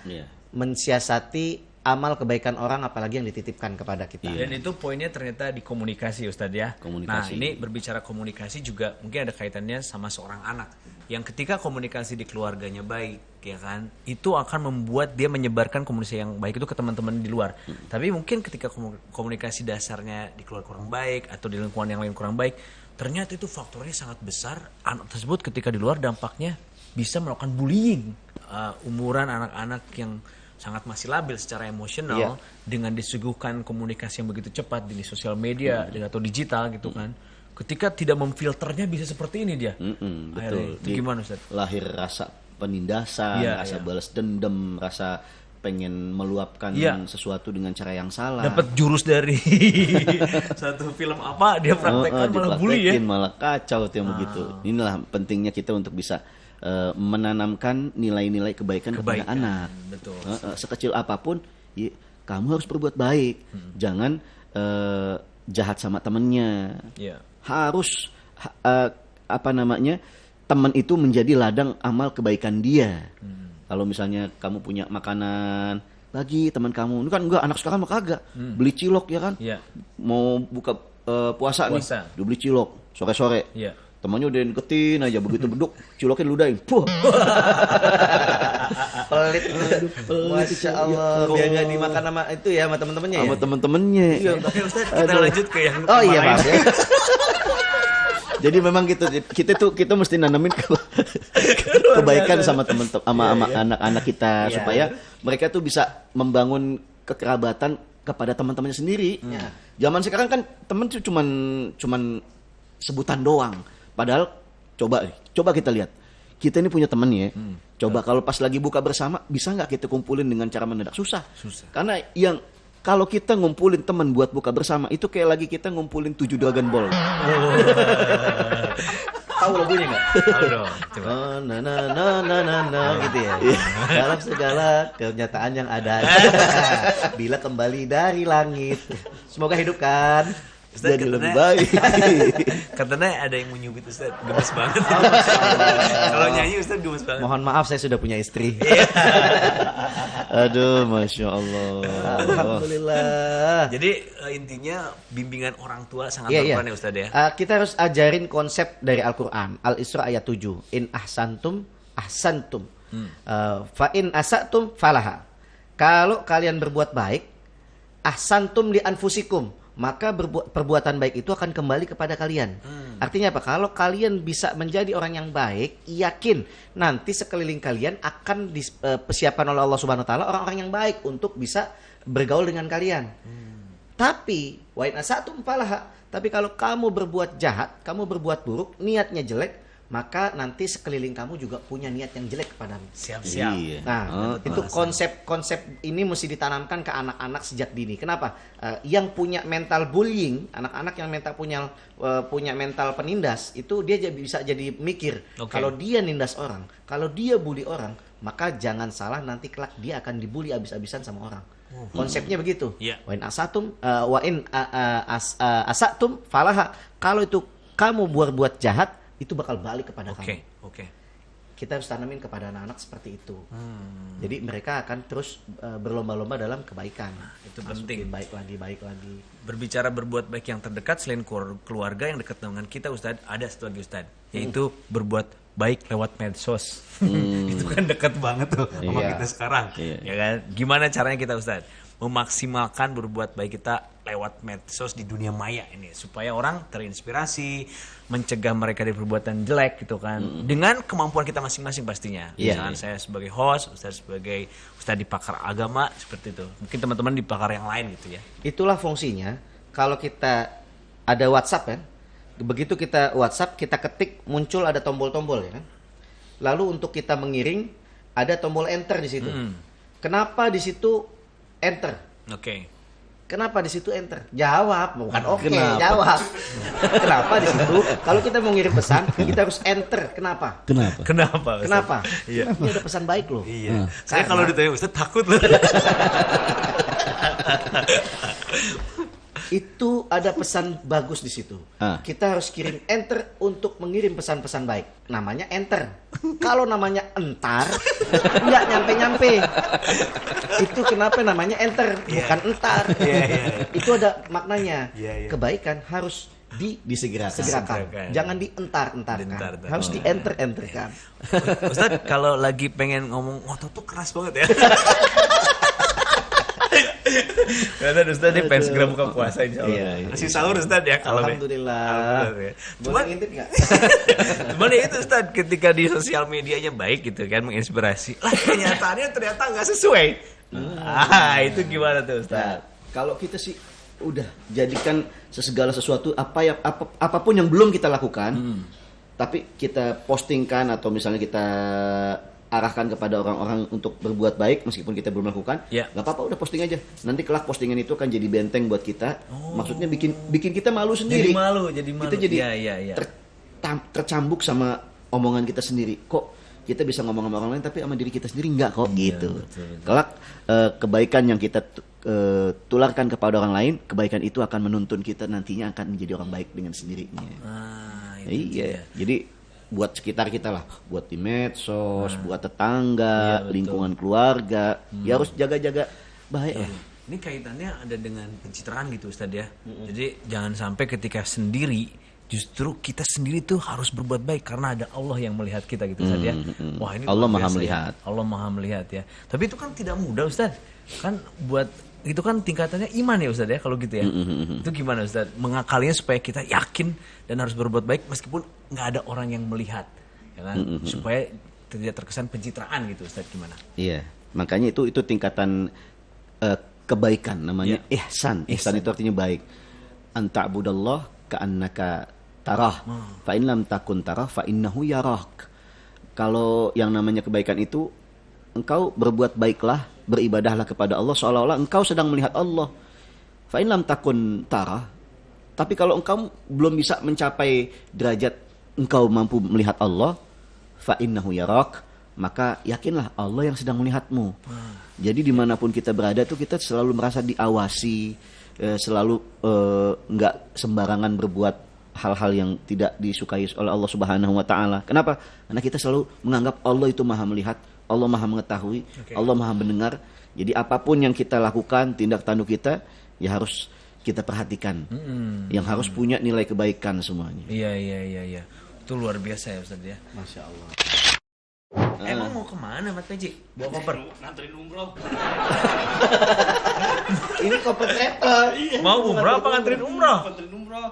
Speaker 1: mensiasati amal kebaikan orang apalagi yang dititipkan kepada kita.
Speaker 2: Dan itu poinnya ternyata di komunikasi Ustadz ya. Nah ini berbicara komunikasi juga mungkin ada kaitannya sama seorang anak yang ketika komunikasi di keluarganya baik ya kan, itu akan membuat dia menyebarkan komunikasi yang baik itu ke teman-teman di luar. Tapi mungkin ketika komunikasi dasarnya di keluarga kurang baik atau di lingkungan yang lain kurang baik, ternyata itu faktornya sangat besar. Anak tersebut ketika di luar dampaknya bisa melakukan bullying. Umuran anak-anak yang sangat masih labil secara emosional dengan disuguhkan komunikasi yang begitu cepat di sosial media atau digital gitu kan. Ketika tidak memfilternya bisa seperti ini dia.
Speaker 3: Betul.
Speaker 2: Itu gimana Ustaz?
Speaker 3: Lahir rasa penindasan, rasa balas dendam, rasa pengen meluapkan sesuatu dengan cara yang salah.
Speaker 2: Dapat jurus dari satu film apa dia praktekkan malah bully ya.
Speaker 3: Malah kacau tuh yang begitu. Inilah pentingnya kita untuk bisa menanamkan nilai-nilai kebaikan kepada anak.
Speaker 2: Betul.
Speaker 3: Sekecil apapun, kamu harus berbuat baik. Jangan jahat sama temennya. Harus teman itu menjadi ladang amal kebaikan dia. Kalau misalnya kamu punya makanan, bagi teman kamu. Ini kan enggak, anak sekarang mah kagak. Beli cilok ya kan? Mau buka puasa nih, dia beli cilok sore-sore. Temannya udah deketin aja, begitu beduk ciloknya ludahin. Puh.
Speaker 1: Pelit. Masya Allah. Biar gak dimakan sama itu ya, sama temen-temennya ya?
Speaker 3: Sama temen-temennya.
Speaker 2: Oke Ustaz, kita lanjut ke yang
Speaker 1: Pak.
Speaker 3: Jadi memang gitu, kita mesti nanamin kebaikan sama teman-teman, sama anak-anak kita supaya mereka tuh bisa membangun kekerabatan kepada teman-temannya sendiri. Zaman sekarang kan teman tuh cuman sebutan doang. Padahal coba kita lihat. Kita ini punya teman ya. Coba kalau pas lagi buka bersama bisa nggak kita kumpulin dengan cara mendadak? Susah. Karena kalau kita ngumpulin teman buat buka bersama itu kayak lagi kita ngumpulin 7 Dragon Ball.
Speaker 1: Tahu lagunya nggak?
Speaker 2: Tahu dong. Coba.
Speaker 1: Gitu ya. Dalam segala kenyataan yang ada. Bila kembali dari langit. Semoga hidup kan.
Speaker 2: Ustaz,
Speaker 3: jadi lebih baik.
Speaker 2: Katanya ada yang menyubit Ustaz, gemes banget. Kalau nyanyi Ustaz gemes banget.
Speaker 1: Mohon maaf saya sudah punya istri.
Speaker 3: Aduh, Masya Allah.
Speaker 1: Alhamdulillah.
Speaker 2: Jadi intinya bimbingan orang tua sangat berperan ya Ustaz ya.
Speaker 1: Kita harus ajarin konsep dari Al-Quran. Al-Isra ayat 7. In ahsantum, ahsantum. Fa in asatum falaha. Kalau kalian berbuat baik, ahsantum li anfusikum. maka perbuatan baik itu akan kembali kepada kalian. Artinya apa? Kalau kalian bisa menjadi orang yang baik, yakin nanti sekeliling kalian akan dipersiapkan oleh Allah Subhanahu wa taala orang-orang yang baik untuk bisa bergaul dengan kalian. Tapi wa in asatum falaha. Tapi kalau kamu berbuat jahat, kamu berbuat buruk, niatnya jelek, maka nanti sekeliling kamu juga punya niat yang jelek kepadamu.
Speaker 2: Siap-siap.
Speaker 1: Nah, itu konsep ini mesti ditanamkan ke anak-anak sejak dini. Kenapa? Yang punya mental bullying, anak-anak yang punya mental penindas, itu dia bisa jadi mikir. Kalau dia nindas orang, kalau dia bully orang, maka jangan salah nanti kelak dia akan dibully abis-abisan sama orang. Konsepnya begitu. Wa in asatum falaha. Kalau itu kamu buat jahat, itu bakal balik kepada kamu. Kita harus tanamin kepada anak-anak seperti itu. Jadi mereka akan terus berlomba-lomba dalam kebaikan.
Speaker 2: Itu penting.
Speaker 1: Baik lagi.
Speaker 2: Berbicara berbuat baik yang terdekat selain keluarga yang dekat dengan kita, Ustadz, ada satu lagi, Ustadz, yaitu berbuat baik lewat medsos. Itu kan dekat banget tuh sama kita sekarang. Ya kan? Gimana caranya kita, Ustadz, memaksimalkan berbuat baik kita lewat medsos di dunia maya ini supaya orang terinspirasi, mencegah mereka dari perbuatan jelek gitu kan, dengan kemampuan kita masing-masing pastinya. Misalkan saya sebagai host, Ustadz sebagai Ustadz di pakar agama seperti itu. Mungkin teman-teman di pakar yang lain gitu ya.
Speaker 1: Itulah fungsinya. Kalau kita ada WhatsApp kan, begitu kita WhatsApp, kita ketik muncul ada tombol-tombol ya kan. Lalu untuk kita mengiring ada tombol enter di situ. Kenapa di situ enter? Kenapa di situ enter? Jawab, bukan jawab. Kenapa di situ? Kalau kita mau ngirim pesan, kita harus enter. Kenapa?
Speaker 2: Kenapa? Iya.
Speaker 1: Ini ada pesan baik loh.
Speaker 2: Iya. Saya kalau ditanya Ustaz takut loh.
Speaker 1: Itu ada pesan bagus di situ. Kita harus kirim enter untuk mengirim pesan-pesan baik. Namanya enter. Kalau namanya entar, nggak nyampe-nyampe. Itu kenapa namanya enter, bukan entar. Itu ada maknanya. Kebaikan harus disegerakan. Jangan dientar-entarkan. Harus di-enter-enterkan.
Speaker 2: Ustaz, kalau lagi pengen ngomong otot tuh keras banget ya. Karena Ustaz ini pengen segera buka puasa insya Allah. Masih sahur Ustaz ya kalau
Speaker 1: Alhamdulillah.
Speaker 2: Cuman ngintip nggak? Cuman ya itu Ustaz, ketika di sosial medianya baik gitu kan, menginspirasi. Lah kenyataannya ternyata nggak sesuai. Itu gimana tuh Ustaz?
Speaker 3: Kalau kita sih udah jadikan segala sesuatu apapun yang belum kita lakukan, tapi kita postingkan atau misalnya kita arahkan kepada orang-orang untuk berbuat baik meskipun kita belum melakukan, nggak apa-apa, udah posting aja. Nanti kelak postingan itu akan jadi benteng buat kita. Maksudnya bikin kita malu sendiri.
Speaker 2: Jadi malu.
Speaker 3: Kita jadi tercambuk sama omongan kita sendiri. Kok kita bisa ngomong sama orang lain tapi sama diri kita sendiri nggak kok gitu. Kelak kebaikan yang kita tularkan kepada orang lain, kebaikan itu akan menuntun kita nantinya akan menjadi orang baik dengan sendirinya. Jadi buat sekitar kita lah, buat di medsos, buat tetangga, lingkungan keluarga, ya harus jaga-jaga baik lah.
Speaker 2: Ini kaitannya ada dengan pencitraan gitu Ustaz ya. Jadi jangan sampai ketika sendiri, justru kita sendiri tuh harus berbuat baik karena ada Allah yang melihat kita gitu Ustaz ya. Wah, ini
Speaker 3: Allah Maha melihat.
Speaker 2: Allah Maha melihat ya. Tapi itu kan tidak mudah Ustaz. Kan buat itu kan tingkatannya iman ya Ustaz ya kalau gitu ya. Itu gimana Ustaz mengakalinya supaya kita yakin dan harus berbuat baik meskipun nggak ada orang yang melihat ya kan, supaya tidak terkesan pencitraan gitu Ustaz, gimana?
Speaker 3: Iya, makanya itu tingkatan kebaikan namanya ihsan. Ihsan itu artinya baik. Anta'budallah ka'annaka tarah fa in lam takun tarah fa innahu yarak. Kalau yang namanya kebaikan itu engkau berbuat baiklah, beribadahlah kepada Allah seolah-olah engkau sedang melihat Allah. Fa in lam takun tarah. Tapi kalau engkau belum bisa mencapai derajat engkau mampu melihat Allah, fa innahu yarak, maka yakinlah Allah yang sedang melihatmu. Jadi dimanapun kita berada tuh kita selalu merasa diawasi, selalu nggak sembarangan berbuat hal-hal yang tidak disukai oleh Allah Subhanahu wa taala. Kenapa? Karena kita selalu menganggap Allah itu Maha melihat, Allah Maha mengetahui, Allah Maha mendengar. Jadi apapun yang kita lakukan, tindak tanduk kita ya harus kita perhatikan. Yang harus punya nilai kebaikan semuanya.
Speaker 2: Iya. Itu luar biasa ya Ustaz ya.
Speaker 1: Masya Allah.
Speaker 2: Emang mau kemana Mat Peci? Bawa koper?
Speaker 5: Nganterin umroh.
Speaker 1: Ini koper travel.
Speaker 2: Mau umroh apa nganterin umroh?
Speaker 5: Nganterin umroh.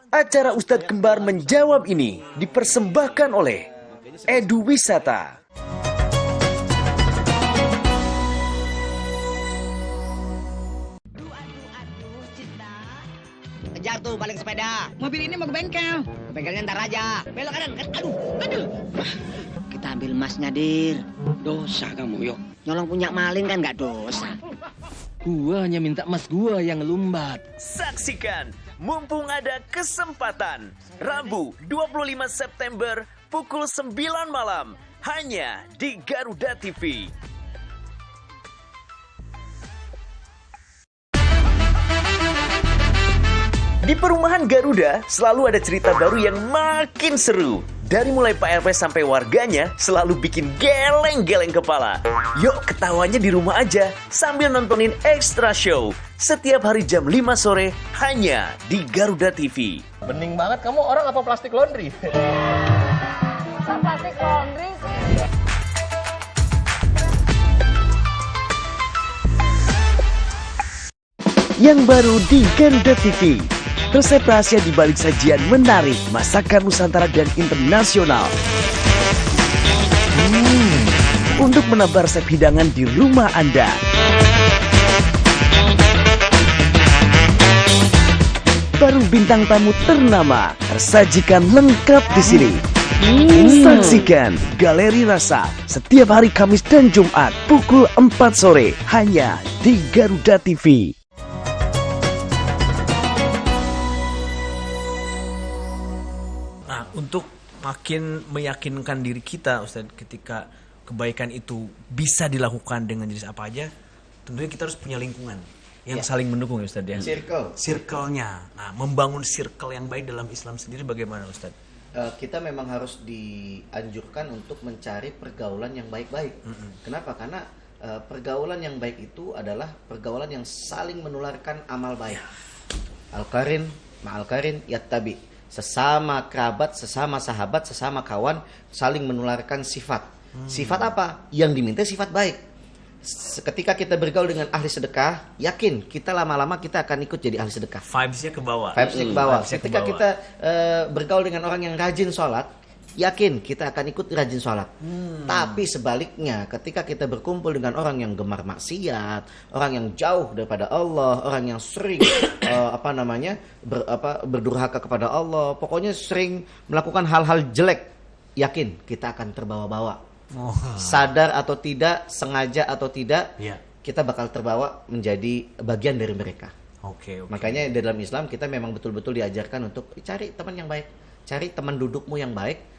Speaker 4: Acara Ustadz Kembar menjawab ini dipersembahkan oleh Edu Wisata.
Speaker 11: Kejar tuh balik sepeda. Mobil ini mau ke bengkel. Ke bengkelnya ntar aja. Belok kanan. Aduh. Kita ambil emasnya, Dir.
Speaker 5: Dosa kamu, yuk.
Speaker 11: Nyolong punya maling kan nggak dosa.
Speaker 17: Gua hanya minta emas gua yang lumbat.
Speaker 4: Saksikan, mumpung ada kesempatan. Rabu 25 September pukul 9 malam. Hanya di Garuda TV. Di perumahan Garuda selalu ada cerita baru yang makin seru. Dari mulai Pak RP sampai warganya selalu bikin geleng-geleng kepala. Yuk ketawanya di rumah aja sambil nontonin Extra Show. Setiap hari jam 5 sore hanya di Garuda TV.
Speaker 18: Bening banget kamu orang apa plastik laundry?
Speaker 19: Plastik laundry sih.
Speaker 4: Yang baru di Garuda TV. Resep rahasia di balik sajian menarik masakan Nusantara dan internasional. Untuk menambah resep hidangan di rumah Anda. Baru bintang tamu ternama tersajikan lengkap di sini. Saksikan Galeri Rasa setiap hari Kamis dan Jumat pukul 4 sore hanya di Garuda TV.
Speaker 2: Untuk makin meyakinkan diri kita, Ustadz, ketika kebaikan itu bisa dilakukan dengan jenis apa aja, tentunya kita harus punya lingkungan yang saling mendukung, ya Ustadz ya. Circle-nya. Nah, membangun circle yang baik dalam Islam sendiri bagaimana, Ustadz?
Speaker 1: Kita memang harus dianjurkan untuk mencari pergaulan yang baik-baik. Kenapa? Karena pergaulan yang baik itu adalah pergaulan yang saling menularkan amal baik. Al-Qarin ma'al-Qarin yattabi. Sesama kerabat, sesama sahabat, sesama kawan saling menularkan sifat. Sifat apa? Yang diminta sifat baik. Ketika kita bergaul dengan ahli sedekah, yakin kita lama-lama kita akan ikut jadi ahli sedekah.
Speaker 2: Vibes-nya ke bawah.
Speaker 1: Vibes-nya ke bawah. Ketika kita bergaul dengan orang yang rajin sholat, yakin kita akan ikut rajin sholat. Tapi sebaliknya, ketika kita berkumpul dengan orang yang gemar maksiat, orang yang jauh daripada Allah, orang yang sering berdurhaka kepada Allah, pokoknya sering melakukan hal-hal jelek, yakin kita akan terbawa-bawa. Sadar atau tidak, sengaja atau tidak, kita bakal terbawa menjadi bagian dari mereka. Makanya dalam Islam kita memang betul-betul diajarkan untuk cari teman yang baik, cari teman dudukmu yang baik.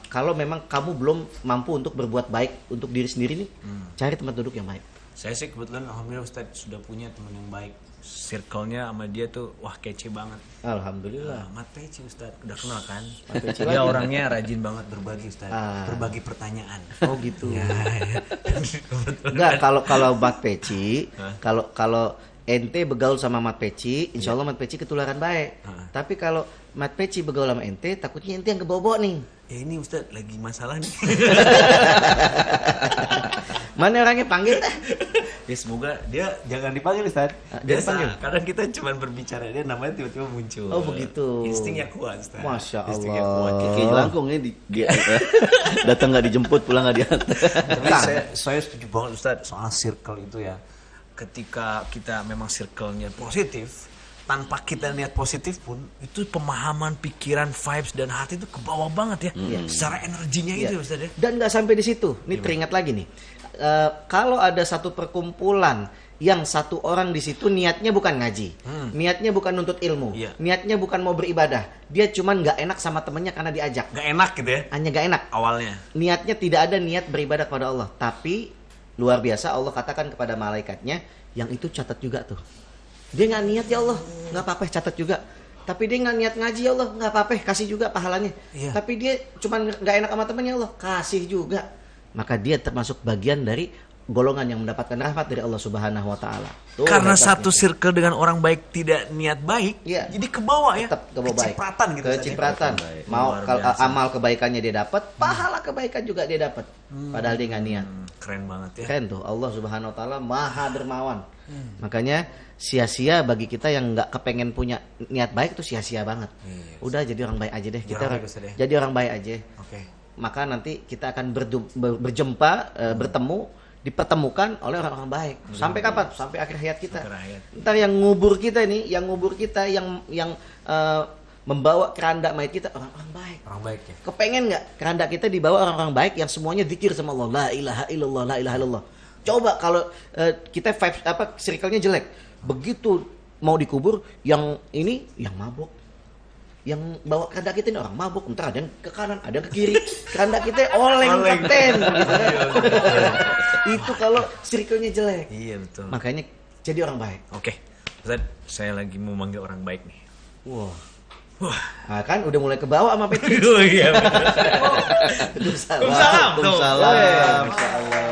Speaker 1: Kalau memang kamu belum mampu untuk berbuat baik untuk diri sendiri nih, cari tempat duduk yang baik.
Speaker 2: Saya sih kebetulan alhamdulillah Ustadz sudah punya teman yang baik. Circle-nya sama dia tuh wah kece banget.
Speaker 1: Alhamdulillah.
Speaker 2: Mat Peci Ustadz, udah kenal kan? Dia orangnya rajin banget berbagi Ustadz, berbagi pertanyaan.
Speaker 1: Oh gitu. Enggak, kalau Mat Peci, kalau ente begaul sama Mat Peci, insya Allah Mat Peci ketularan baik. Tapi kalau Mat Peci begaul sama ente, takutnya ente yang kebawa nih.
Speaker 2: Ya ini Ustadz lagi masalah nih.
Speaker 1: Mana orangnya panggil?
Speaker 2: Ya semoga dia jangan dipanggil Ustadz. Biasa, kadang kita cuma berbicara dia namanya tiba-tiba muncul.
Speaker 1: Oh begitu.
Speaker 2: Instingnya kuat Ustadz.
Speaker 1: Masya Allah.
Speaker 2: Instingnya kuat.
Speaker 3: Kayak jelangkungnya datang nggak dijemput, pulang nggak diantar.
Speaker 2: Tapi saya setuju banget Ustadz soal circle itu ya. Ketika kita memang circle-nya positif, tanpa kita niat positif pun, itu pemahaman, pikiran, vibes, dan hati itu ke bawah banget ya. Secara energinya itu ya Ustadz ya.
Speaker 1: Dan nggak sampai di situ. Nih teringat lagi nih. Kalau ada satu perkumpulan yang satu orang di situ niatnya bukan ngaji, niatnya bukan nuntut ilmu, niatnya bukan mau beribadah, dia cuman nggak enak sama temennya karena diajak.
Speaker 2: Nggak enak gitu ya?
Speaker 1: Hanya nggak enak.
Speaker 2: Awalnya.
Speaker 1: Niatnya tidak ada niat beribadah kepada Allah, tapi luar biasa Allah katakan kepada malaikatnya, yang itu catat juga tuh. Dia nggak niat ya Allah, nggak apa-apa catat juga. Tapi dia nggak niat ngaji ya Allah, nggak apa-apa kasih juga pahalanya. Tapi dia cuman nggak enak sama temennya Allah, kasih juga. Maka dia termasuk bagian dari golongan yang mendapatkan rahmat dari Allah Subhanahu wa taala.
Speaker 2: Karena satu circle dengan orang baik tidak niat baik, jadi ke bawah ya.
Speaker 1: Tetap ke bawah baik.
Speaker 2: Kecipratan gitu.
Speaker 1: Kecipratan. Mau amal kebaikannya dia dapat, pahala kebaikan juga dia dapat. Padahal dia nggak niat.
Speaker 2: Keren banget ya.
Speaker 1: Keren tuh, Allah Subhanahu wa taala Maha Dermawan. Makanya sia-sia bagi kita yang nggak kepengen punya niat baik tuh sia-sia banget. Udah jadi orang baik aja deh. Kita jadi orang baik aja. Maka nanti kita akan berjumpa, bertemu, dipertemukan oleh orang-orang baik. Sampai kapan? Sampai akhir hayat kita. Ntar yang ngubur kita nih, yang membawa keranda mayat kita orang-orang baik.
Speaker 2: Orang baik ya.
Speaker 1: Kepengen nggak keranda kita dibawa orang-orang baik yang semuanya zikir sama Allah, la ilaha illallah, la ilaha illallah. Coba kalau kita circle-nya jelek, begitu mau dikubur yang ini yang mabuk, yang bawa keranda kita ini orang mabuk, ntar ada yang ke kanan, ada yang ke kiri, keranda kita oleng kapten gitu. Itu kalau circle-nya jelek.
Speaker 2: Iya betul.
Speaker 1: Makanya jadi orang baik.
Speaker 2: Oke, Ustaz, saya lagi mau manggil orang baik nih.
Speaker 1: Wah. Nah, kan udah mulai ke bawah sama Peti.
Speaker 2: Oh iya.
Speaker 1: Waalaikumsalam. Waalaikumsalam. Masyaallah.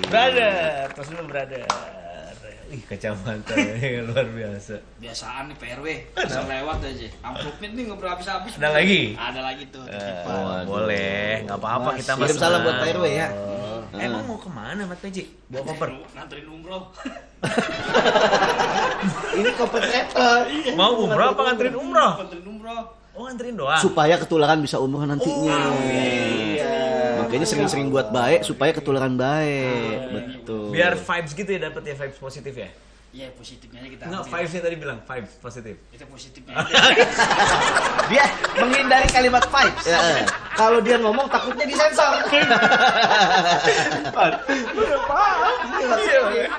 Speaker 2: Brother, terus dulu brother. Ih, kacamata luar biasa.
Speaker 5: Biasaan nih PRW, bisa lewat aja. Amplopnya nih nggak habis-habis.
Speaker 2: Ada lagi?
Speaker 5: Ada lagi tuh.
Speaker 2: Boleh, nggak apa-apa kita
Speaker 1: kirim salam buat PRW ya.
Speaker 2: Emang mau kemana Mat Peji? Bawa koper?
Speaker 5: Nganterin umroh.
Speaker 1: Ini koper travel.
Speaker 2: Mau umroh apa nganterin umroh?
Speaker 5: Nganterin umroh.
Speaker 2: Oh nganterin doang?
Speaker 3: Supaya ketularan bisa umroh nantinya. Makanya sering-sering buat baik supaya ketularan baik. Betul.
Speaker 2: Biar vibes gitu ya, dapet ya vibes positif ya?
Speaker 5: Iya, positifnya aja kita.
Speaker 2: Enggak, vibes-nya tadi bilang vibes positif.
Speaker 5: Itu positifnya.
Speaker 1: Dia menghindari kalimat vibes. Kalau dia ngomong takutnya disensor.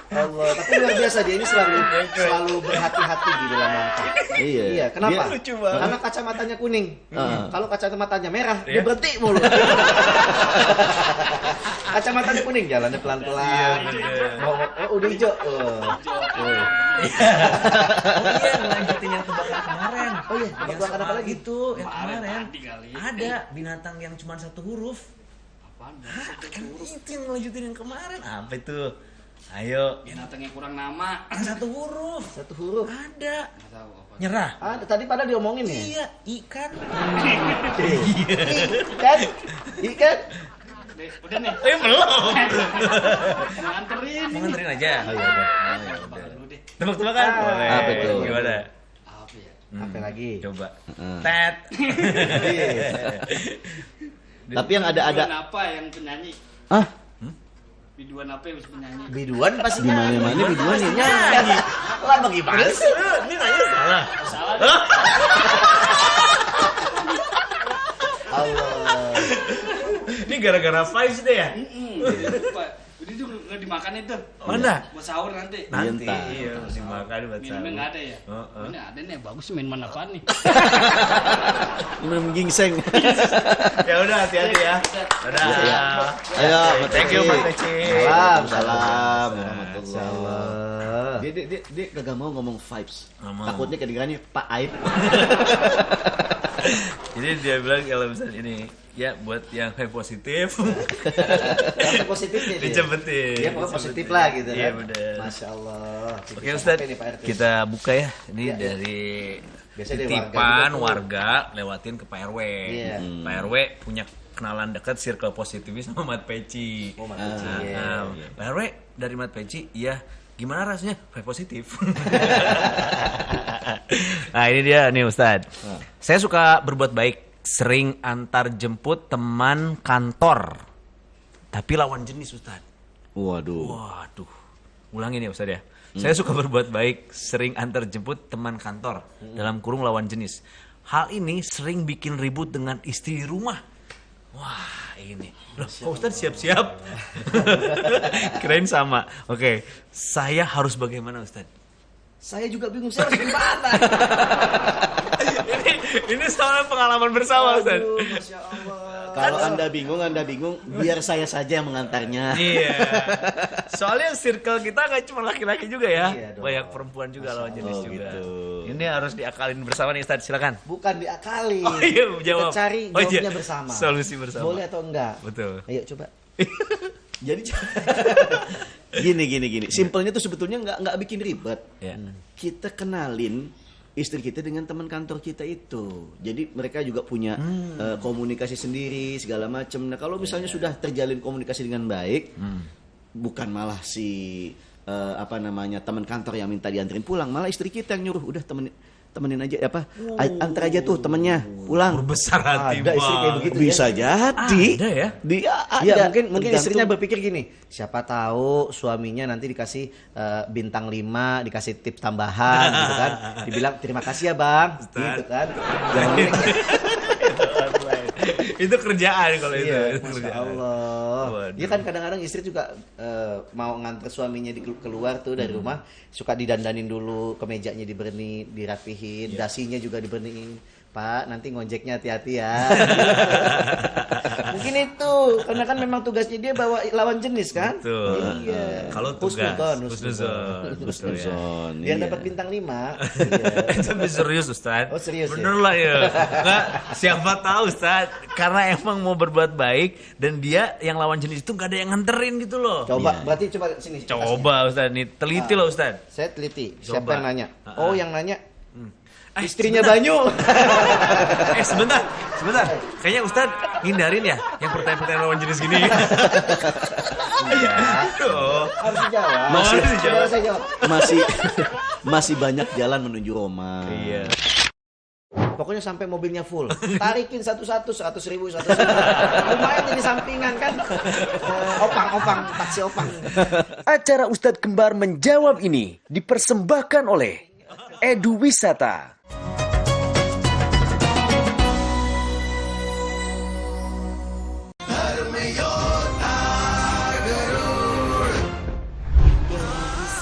Speaker 1: Allah, tapi luar biasa dia ini selalu berhati-hati di dalam langkah. Iya, kenapa? Karena kacamatanya kuning. Kalau kacamatanya merah, dia berhenti mulu. Kacamatanya kuning, jalannya pelan-pelan. Oh, udah hijau.
Speaker 2: Iya, lanjutin yang tebakan kemarin.
Speaker 1: Oh iya, tebakan apa lagi
Speaker 2: tuh? Yang kemarin ada binatang yang cuma satu huruf.
Speaker 5: Apaan?
Speaker 2: Kan itu yang lanjutin yang kemarin. Apa itu? Ayo.
Speaker 5: Binatang yang kurang nama.
Speaker 2: Satu huruf.
Speaker 1: Satu huruf.
Speaker 2: Ada.
Speaker 5: Nggak tahu apa.
Speaker 2: Nyerah.
Speaker 1: Ada tadi pada diomongin ya.
Speaker 2: Iya, ikan.
Speaker 1: Ikan.
Speaker 5: Udah nih.
Speaker 2: Belum.
Speaker 5: Nganterin.
Speaker 2: Mau nganterin aja.
Speaker 1: Oh iya udah.
Speaker 2: Tebak-tebakan? Boleh.
Speaker 1: Apa itu?
Speaker 2: Gimana?
Speaker 5: Apa ya?
Speaker 1: Apa lagi?
Speaker 2: Coba. Tet.
Speaker 1: Tapi yang ada.
Speaker 5: Apa yang penyanyi?
Speaker 3: Ah?
Speaker 5: Biduan apa yang bisa penyanyi?
Speaker 1: Biduan pasti
Speaker 3: di mana-mana biduan ya.
Speaker 1: nyanyi. Lah bagaimana sih?
Speaker 2: Ini nanya salah.
Speaker 5: Salah.
Speaker 1: Allah.
Speaker 2: Ini gara-gara vibes deh ya?
Speaker 5: Ini tuh nggak dimakan itu.
Speaker 2: Mana?
Speaker 5: Buat sahur nanti.
Speaker 2: Nanti. Iya, dimakan buat sahur.
Speaker 5: Minumnya nggak ada ya? Ini ada nih, bagus minuman apaan nih?
Speaker 3: Minum ginseng.
Speaker 2: Ya udah, hati-hati ya. Dadah.
Speaker 3: Ayo,
Speaker 2: thank you Mas Peci.
Speaker 3: Salam warahmatullah. Dia kagak mau ngomong vibes. Takutnya kedengarannya Pak Aib.
Speaker 2: Jadi dia bilang kalau misalnya ini ya buat yang vibe positif.
Speaker 1: Yang positifnya dia.
Speaker 2: Dicepetin.
Speaker 1: Dia pokoknya positif lah gitu kan.
Speaker 2: Iya benar.
Speaker 1: Masya Allah.
Speaker 2: Oke Ustaz, kita buka ya. Ini dari titipan warga lewatin ke Pak RW. Pak RW punya kenalan dekat circle positifnya sama Mat Peci.
Speaker 1: Oh, Mat Peci.
Speaker 2: Pak RW dari Mat Peci, iya. Gimana rasanya? Vibe positif. Nah ini dia nih Ustadz. Saya suka berbuat baik, sering antar jemput teman kantor, tapi lawan jenis Ustadz. Waduh. Ulangin ya Ustadz ya. Saya suka berbuat baik, sering antar jemput teman kantor, dalam kurung lawan jenis. Hal ini sering bikin ribut dengan istri di rumah. Wah ini, loh Pak Ustadz siap-siap. Kirain sama. Oke, saya harus bagaimana Ustadz?
Speaker 1: Saya juga bingung, saya harus gimana?
Speaker 2: ini soal pengalaman bersama Ustadz.
Speaker 1: Masya Allah.
Speaker 3: Kalau Anda bingung, biar saya saja yang mengantarnya.
Speaker 2: Iya. Soalnya circle kita nggak cuma laki-laki juga ya,
Speaker 1: Iya dong.
Speaker 2: banyak perempuan juga lawan jenis juga.
Speaker 3: Gitu.
Speaker 2: Ini harus diakalin bersama nih Ustadz, silakan.
Speaker 1: Bukan diakali.
Speaker 2: Oh iya, jawab.
Speaker 1: Kita cari jawabnya bersama.
Speaker 2: Solusi bersama.
Speaker 1: Boleh atau enggak?
Speaker 2: Betul.
Speaker 1: Ayo coba.
Speaker 3: Jadi gini. Simpelnya tuh sebetulnya nggak bikin ribet. Kita kenalin istri kita dengan teman kantor kita itu. Jadi mereka juga punya komunikasi sendiri segala macam. Nah kalau misalnya sudah terjalin komunikasi dengan baik, bukan malah si teman kantor yang minta dianterin pulang, malah istri kita yang nyuruh, udah temenin aja antar aja tuh temennya pulang.
Speaker 2: Berbesar hati.
Speaker 3: Ada istri kayak begitu. Bisa jadi.
Speaker 2: Ada ya?
Speaker 3: Ada.
Speaker 1: Mungkin istrinya berpikir gini, siapa tahu suaminya nanti dikasih bintang 5, dikasih tip tambahan gitu kan. Dibilang terima kasih ya Bang, gitu kan.
Speaker 2: Itu kerjaan kalau itu.
Speaker 1: Masya Allah. Dia kan kadang-kadang istri juga mau nganter suaminya keluar tuh dari rumah, suka didandanin dulu, kemejanya dirapihin, dasinya juga diberniin. Pak, nanti ngojeknya hati-hati ya. Mungkin itu, karena kan memang tugasnya dia bawa lawan jenis kan.
Speaker 2: Betul. Iya. Kalau tugas
Speaker 3: Husnuzon.
Speaker 1: Dia dapat bintang 5.
Speaker 2: Tapi serius Ustaz.
Speaker 1: Oh serius.
Speaker 2: Bener lah ya. Nggak, siapa tahu Ustaz, karena emang mau berbuat baik dan dia yang lawan jenis itu nggak ada yang nganterin gitu loh.
Speaker 1: Berarti coba sini.
Speaker 2: Coba Ustaz, nih teliti loh Ustaz.
Speaker 1: Saya teliti. Siapa yang nanya? Oh yang nanya. Istrinya Banyu.
Speaker 2: Sebentar. Kayaknya Ustadz ngindarin ya yang pertanyaan-pertanyaan lawan jenis gini.
Speaker 1: Harus dijawab.
Speaker 3: Masih banyak jalan menuju Roma.
Speaker 2: Iya.
Speaker 1: Pokoknya sampai mobilnya full. Tarikin 100.000. Lumayan jadi sampingan kan. Opang, taksi opang.
Speaker 4: Acara Ustadz Kembar menjawab ini dipersembahkan oleh Edu Wisata.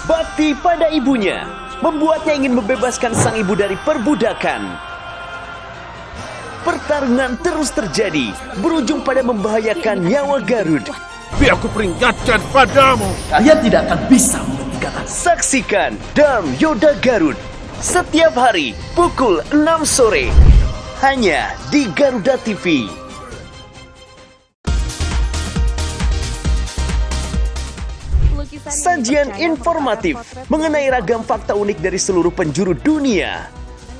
Speaker 4: Bakti pada ibunya membuatnya ingin membebaskan sang ibu dari perbudakan. Pertarungan terus terjadi, berujung pada membahayakan nyawa Garud.
Speaker 19: Biar aku peringatkan padamu,
Speaker 4: kalian tidak akan bisa menghentikan. Saksikan Darm Yoda Garud setiap hari pukul 6 sore hanya di Garuda TV. Sajian informatif mengenai ragam fakta unik dari seluruh penjuru dunia,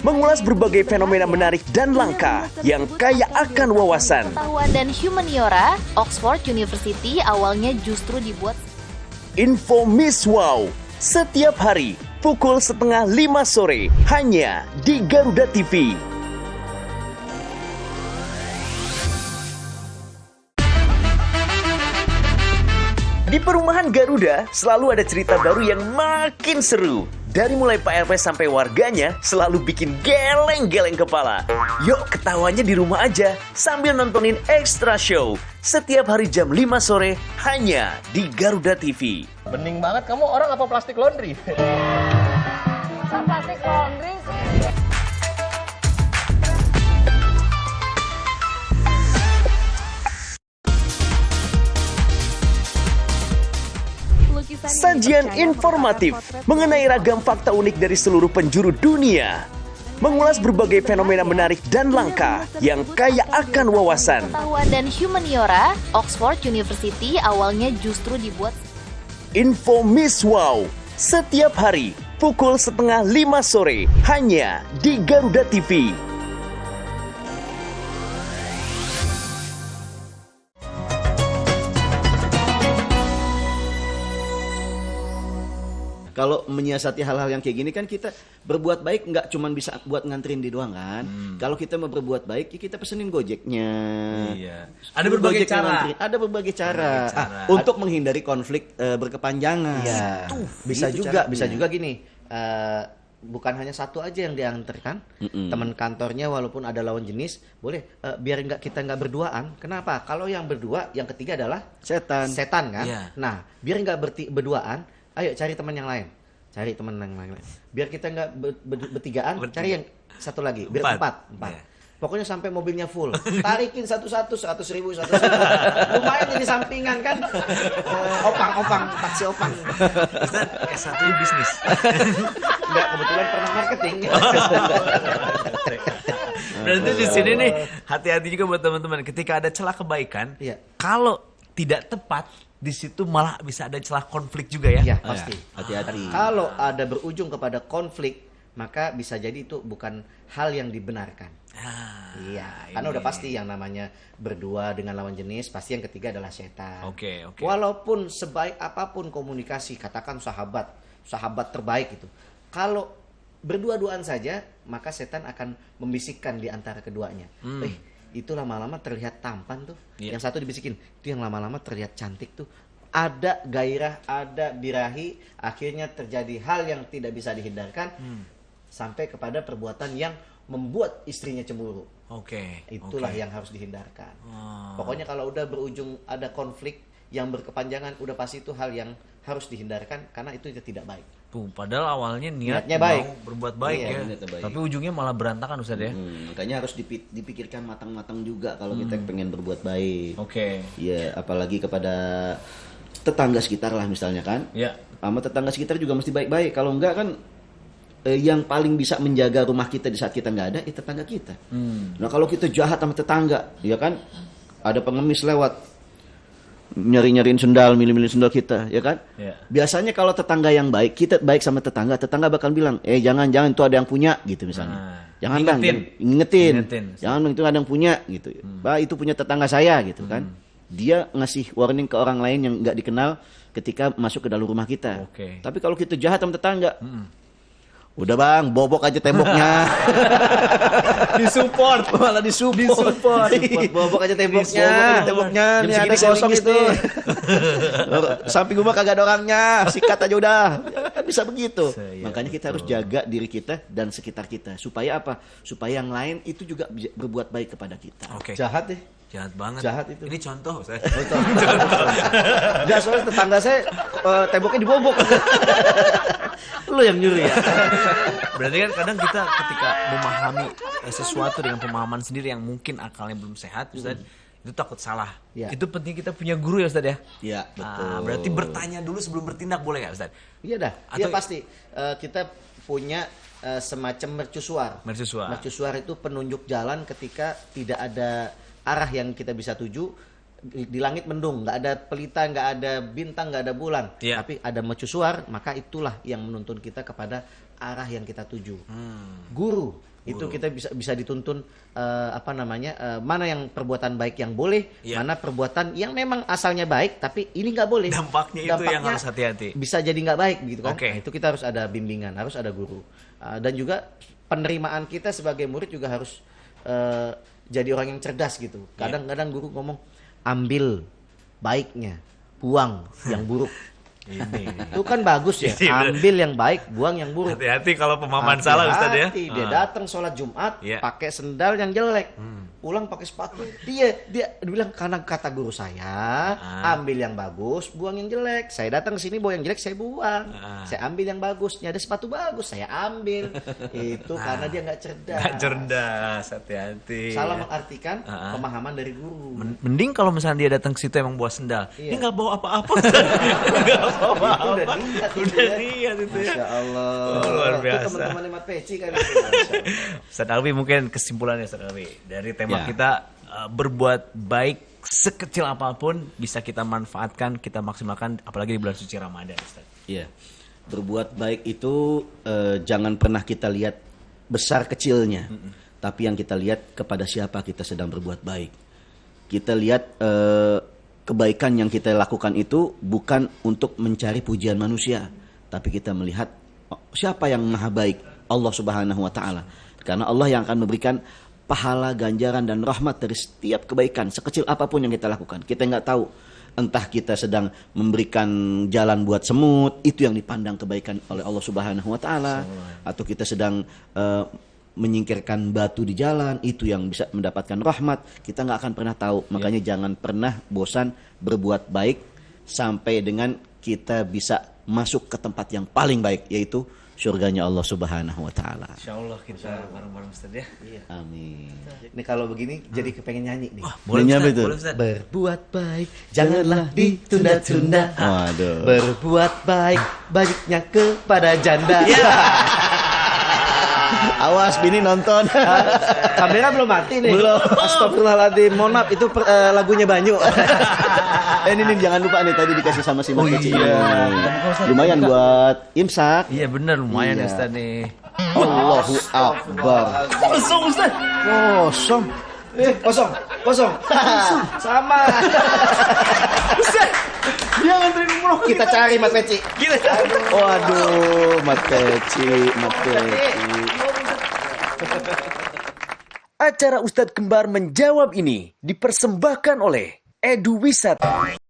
Speaker 4: mengulas berbagai fenomena menarik dan langka yang kaya akan wawasan.
Speaker 15: Pengetahuan dan humaniora, Oxford University awalnya justru dibuat
Speaker 4: Info Miss Wow setiap hari pukul 4:30 sore hanya di Garuda TV. Di perumahan Garuda selalu ada cerita baru yang makin seru. Dari mulai Pak RW sampai warganya selalu bikin geleng-geleng kepala. Yuk ketawanya di rumah aja sambil nontonin Extra Show setiap hari jam 5 sore hanya di Garuda TV.
Speaker 18: Bening banget kamu orang apa plastik laundry?
Speaker 8: Plastik laundry sih.
Speaker 4: Sajian informatif mengenai ragam fakta unik dari seluruh penjuru dunia, mengulas berbagai fenomena menarik dan langka yang kaya akan wawasan.
Speaker 15: Pengetahuan dan humaniora, Oxford University awalnya justru dibuat
Speaker 4: Info Miss Wow setiap hari pukul 4:30 sore hanya di Garuda TV.
Speaker 3: Kalau menyiasati hal-hal yang kayak gini kan kita berbuat baik nggak cuma bisa buat nganterin di doang kan. Kalau kita mau berbuat baik ya kita pesenin Gojeknya.
Speaker 2: Iya. Ada berbagai cara.
Speaker 3: Ada berbagai cara. Untuk menghindari konflik berkepanjangan.
Speaker 1: Iya. Bisa juga gini. Bukan hanya satu aja yang diantarkan. Teman kantornya walaupun ada lawan jenis boleh biar kita nggak berduaan. Kenapa? Kalau yang berdua, yang ketiga adalah setan kan. Yeah. Nah biar nggak berduaan, ayo cari teman yang lain. Biar kita nggak bertigaan, cari yang satu lagi. Biar empat. Yeah. Pokoknya sampai mobilnya full. Tarikin 100.000. Lumayan jadi sampingan kan. Opang, taksi opang.
Speaker 2: S1 bisnis.
Speaker 1: Enggak, kebetulan pernah marketing.
Speaker 2: Berarti di sini nih hati-hati juga buat teman-teman. Ketika ada celah kebaikan, kalau tidak tepat di situ malah bisa ada celah konflik juga ya.
Speaker 1: Iya, pasti.
Speaker 3: Hati-hati.
Speaker 1: Kalau ada berujung kepada konflik, maka bisa jadi itu bukan hal yang dibenarkan. Iya, karena udah pasti yang namanya berdua dengan lawan jenis, pasti yang ketiga adalah setan.
Speaker 2: Oke.
Speaker 1: Walaupun sebaik apapun komunikasi, katakan sahabat terbaik itu, kalau berdua-duaan saja, maka setan akan membisikkan di antara keduanya. Itu lama-lama terlihat tampan tuh. Yang satu dibisikin, itu yang lama-lama terlihat cantik tuh. Ada gairah, ada birahi, akhirnya terjadi hal yang tidak bisa dihindarkan, sampai kepada perbuatan yang membuat istrinya cemburu. Itulah yang harus dihindarkan. Pokoknya kalau udah berujung ada konflik yang berkepanjangan, udah pasti itu hal yang harus dihindarkan, karena itu tidak baik.
Speaker 2: Padahal awalnya niatnya
Speaker 1: baik,
Speaker 2: mau berbuat baik ya, tapi ujungnya malah berantakan Ustaz ya.
Speaker 3: Makanya harus dipikirkan matang-matang juga kalau kita pengen berbuat baik. Ya, apalagi kepada tetangga sekitar lah misalnya kan. Sama tetangga sekitar juga mesti baik-baik. Kalau enggak kan yang paling bisa menjaga rumah kita di saat kita nggak ada, tetangga kita. Nah kalau kita jahat sama tetangga, ya kan, ada pengemis lewat, nyari-nyariin sendal, milih-milih sendal kita, ya kan? Biasanya kalau tetangga yang baik, kita baik sama tetangga bakal bilang, jangan itu ada yang punya, gitu misalnya. Jangan bang, ingetin. Jangan bang, itu ada yang punya, gitu. Bah, itu punya tetangga saya, gitu kan? Dia ngasih warning ke orang lain yang nggak dikenal ketika masuk ke dalam rumah kita. Tapi kalau kita jahat sama tetangga, udah bang, bobok aja temboknya. Malah disupport. Bobok aja temboknya. Nih ada kosong itu. Samping rumah kagak ada orangnya, sikat aja udah. Kan bisa begitu. Makanya kita harus jaga diri kita dan sekitar kita. Supaya apa? Supaya yang lain itu juga berbuat baik kepada kita.
Speaker 1: Jahat deh.
Speaker 2: Jahat banget.
Speaker 1: Jahat itu.
Speaker 2: Ini contoh, Ustaz.
Speaker 1: Enggak, soalnya tetangga saya temboknya dibobok. Lu yang nyuri ya.
Speaker 2: Berarti kan kadang kita ketika memahami sesuatu dengan pemahaman sendiri yang mungkin akalnya belum sehat, Ustaz, itu takut salah. Itu penting kita punya guru ya, Ustaz ya.
Speaker 3: Iya, betul.
Speaker 2: Berarti bertanya dulu sebelum bertindak boleh nggak, Ustaz?
Speaker 1: Iya dah. Iya pasti. Kita punya semacam mercusuar. Mercusuar itu penunjuk jalan ketika tidak ada arah yang kita bisa tuju. Di langit mendung, nggak ada pelita, nggak ada bintang, nggak ada bulan, tapi ada mercusuar, maka itulah yang menuntun kita kepada arah yang kita tuju. Guru itu kita bisa dituntun mana yang perbuatan baik yang boleh, mana perbuatan yang memang asalnya baik tapi ini nggak boleh.
Speaker 2: Dampaknya itu yang harus hati-hati.
Speaker 1: Bisa jadi nggak baik gitu kan. Nah, itu kita harus ada bimbingan, harus ada guru, dan juga penerimaan kita sebagai murid juga harus jadi orang yang cerdas gitu. Kadang-kadang guru ngomong, ambil baiknya, buang yang buruk. Itu kan bagus ya. Ambil yang baik, buang yang buruk.
Speaker 2: Hati-hati kalau pemahaman salah, Ustaz ya.
Speaker 1: Dia datang sholat Jumat pakai sendal yang jelek, pulang pakai sepatu. Dia bilang, karena kata guru saya, ambil yang bagus, buang yang jelek. Saya datang ke sini bawa yang jelek, saya buang. Saya ambil yang bagus. Ada sepatu bagus, saya ambil. Itu karena dia nggak cerdas.
Speaker 2: Nggak cerdas, hati-hati.
Speaker 1: Salah mengartikan pemahaman dari guru.
Speaker 2: Mending kalau misalnya dia datang ke situ emang bawa sendal, dia nggak bawa apa-apa.
Speaker 1: Udah lihat itu ya. Masya Allah.
Speaker 2: Luar biasa.
Speaker 1: Itu teman-teman Lemat Peci kan.
Speaker 2: Ustaz Alwi, mungkin kesimpulannya Ustaz Alwi dari tema kita, berbuat baik sekecil apapun bisa kita manfaatkan, kita maksimalkan, apalagi di bulan suci Ramadan, Ustaz.
Speaker 3: Iya. Berbuat baik itu jangan pernah kita lihat besar kecilnya, tapi yang kita lihat kepada siapa kita sedang berbuat baik. Kita lihat kebaikan yang kita lakukan itu bukan untuk mencari pujian manusia, tapi kita melihat siapa yang maha baik, Allah Subhanahu wa Ta'ala. Karena Allah yang akan memberikan pahala, ganjaran dan rahmat dari setiap kebaikan sekecil apapun yang kita lakukan. Kita nggak tahu, entah kita sedang memberikan jalan buat semut, itu yang dipandang kebaikan oleh Allah Subhanahu wa Ta'ala, atau kita sedang menyingkirkan batu di jalan, itu yang bisa mendapatkan rahmat. Kita nggak akan pernah tahu. Makanya jangan pernah bosan berbuat baik sampai dengan kita bisa masuk ke tempat yang paling baik, yaitu surganya Allah Subhanahu wa Ta'ala.
Speaker 2: Insyaallah kita bareng-bareng Ustaz ya.
Speaker 3: Amin.
Speaker 1: Ini kalau begini jadi kepengen nyanyi nih.
Speaker 3: Boleh Ustaz.
Speaker 1: Berbuat baik janganlah ditunda-tunda.
Speaker 3: Waduh.
Speaker 1: Berbuat baik baiknya kepada janda.
Speaker 3: Awas, bini nonton.
Speaker 1: Kamera belum mati nih.
Speaker 3: Belum.
Speaker 1: Astagfirullahaladzim. Mohon maaf, itu lagunya Banyu.
Speaker 3: Ini jangan lupa nih tadi dikasih sama si Mas Kecil.
Speaker 2: Iya.
Speaker 3: Lumayan buat imsak.
Speaker 2: Iya benar, lumayan Ustaz nih.
Speaker 3: Allahu Akbar.
Speaker 1: Kosong, Ustaz.
Speaker 3: Kosong.
Speaker 1: Kosong. Sama. Ustaz, dia nganterin umroh.
Speaker 3: Kita cari Mas Peci. Waduh, Mas Peci.
Speaker 4: Acara Ustadz Kembar menjawab ini dipersembahkan oleh Edu Wisata.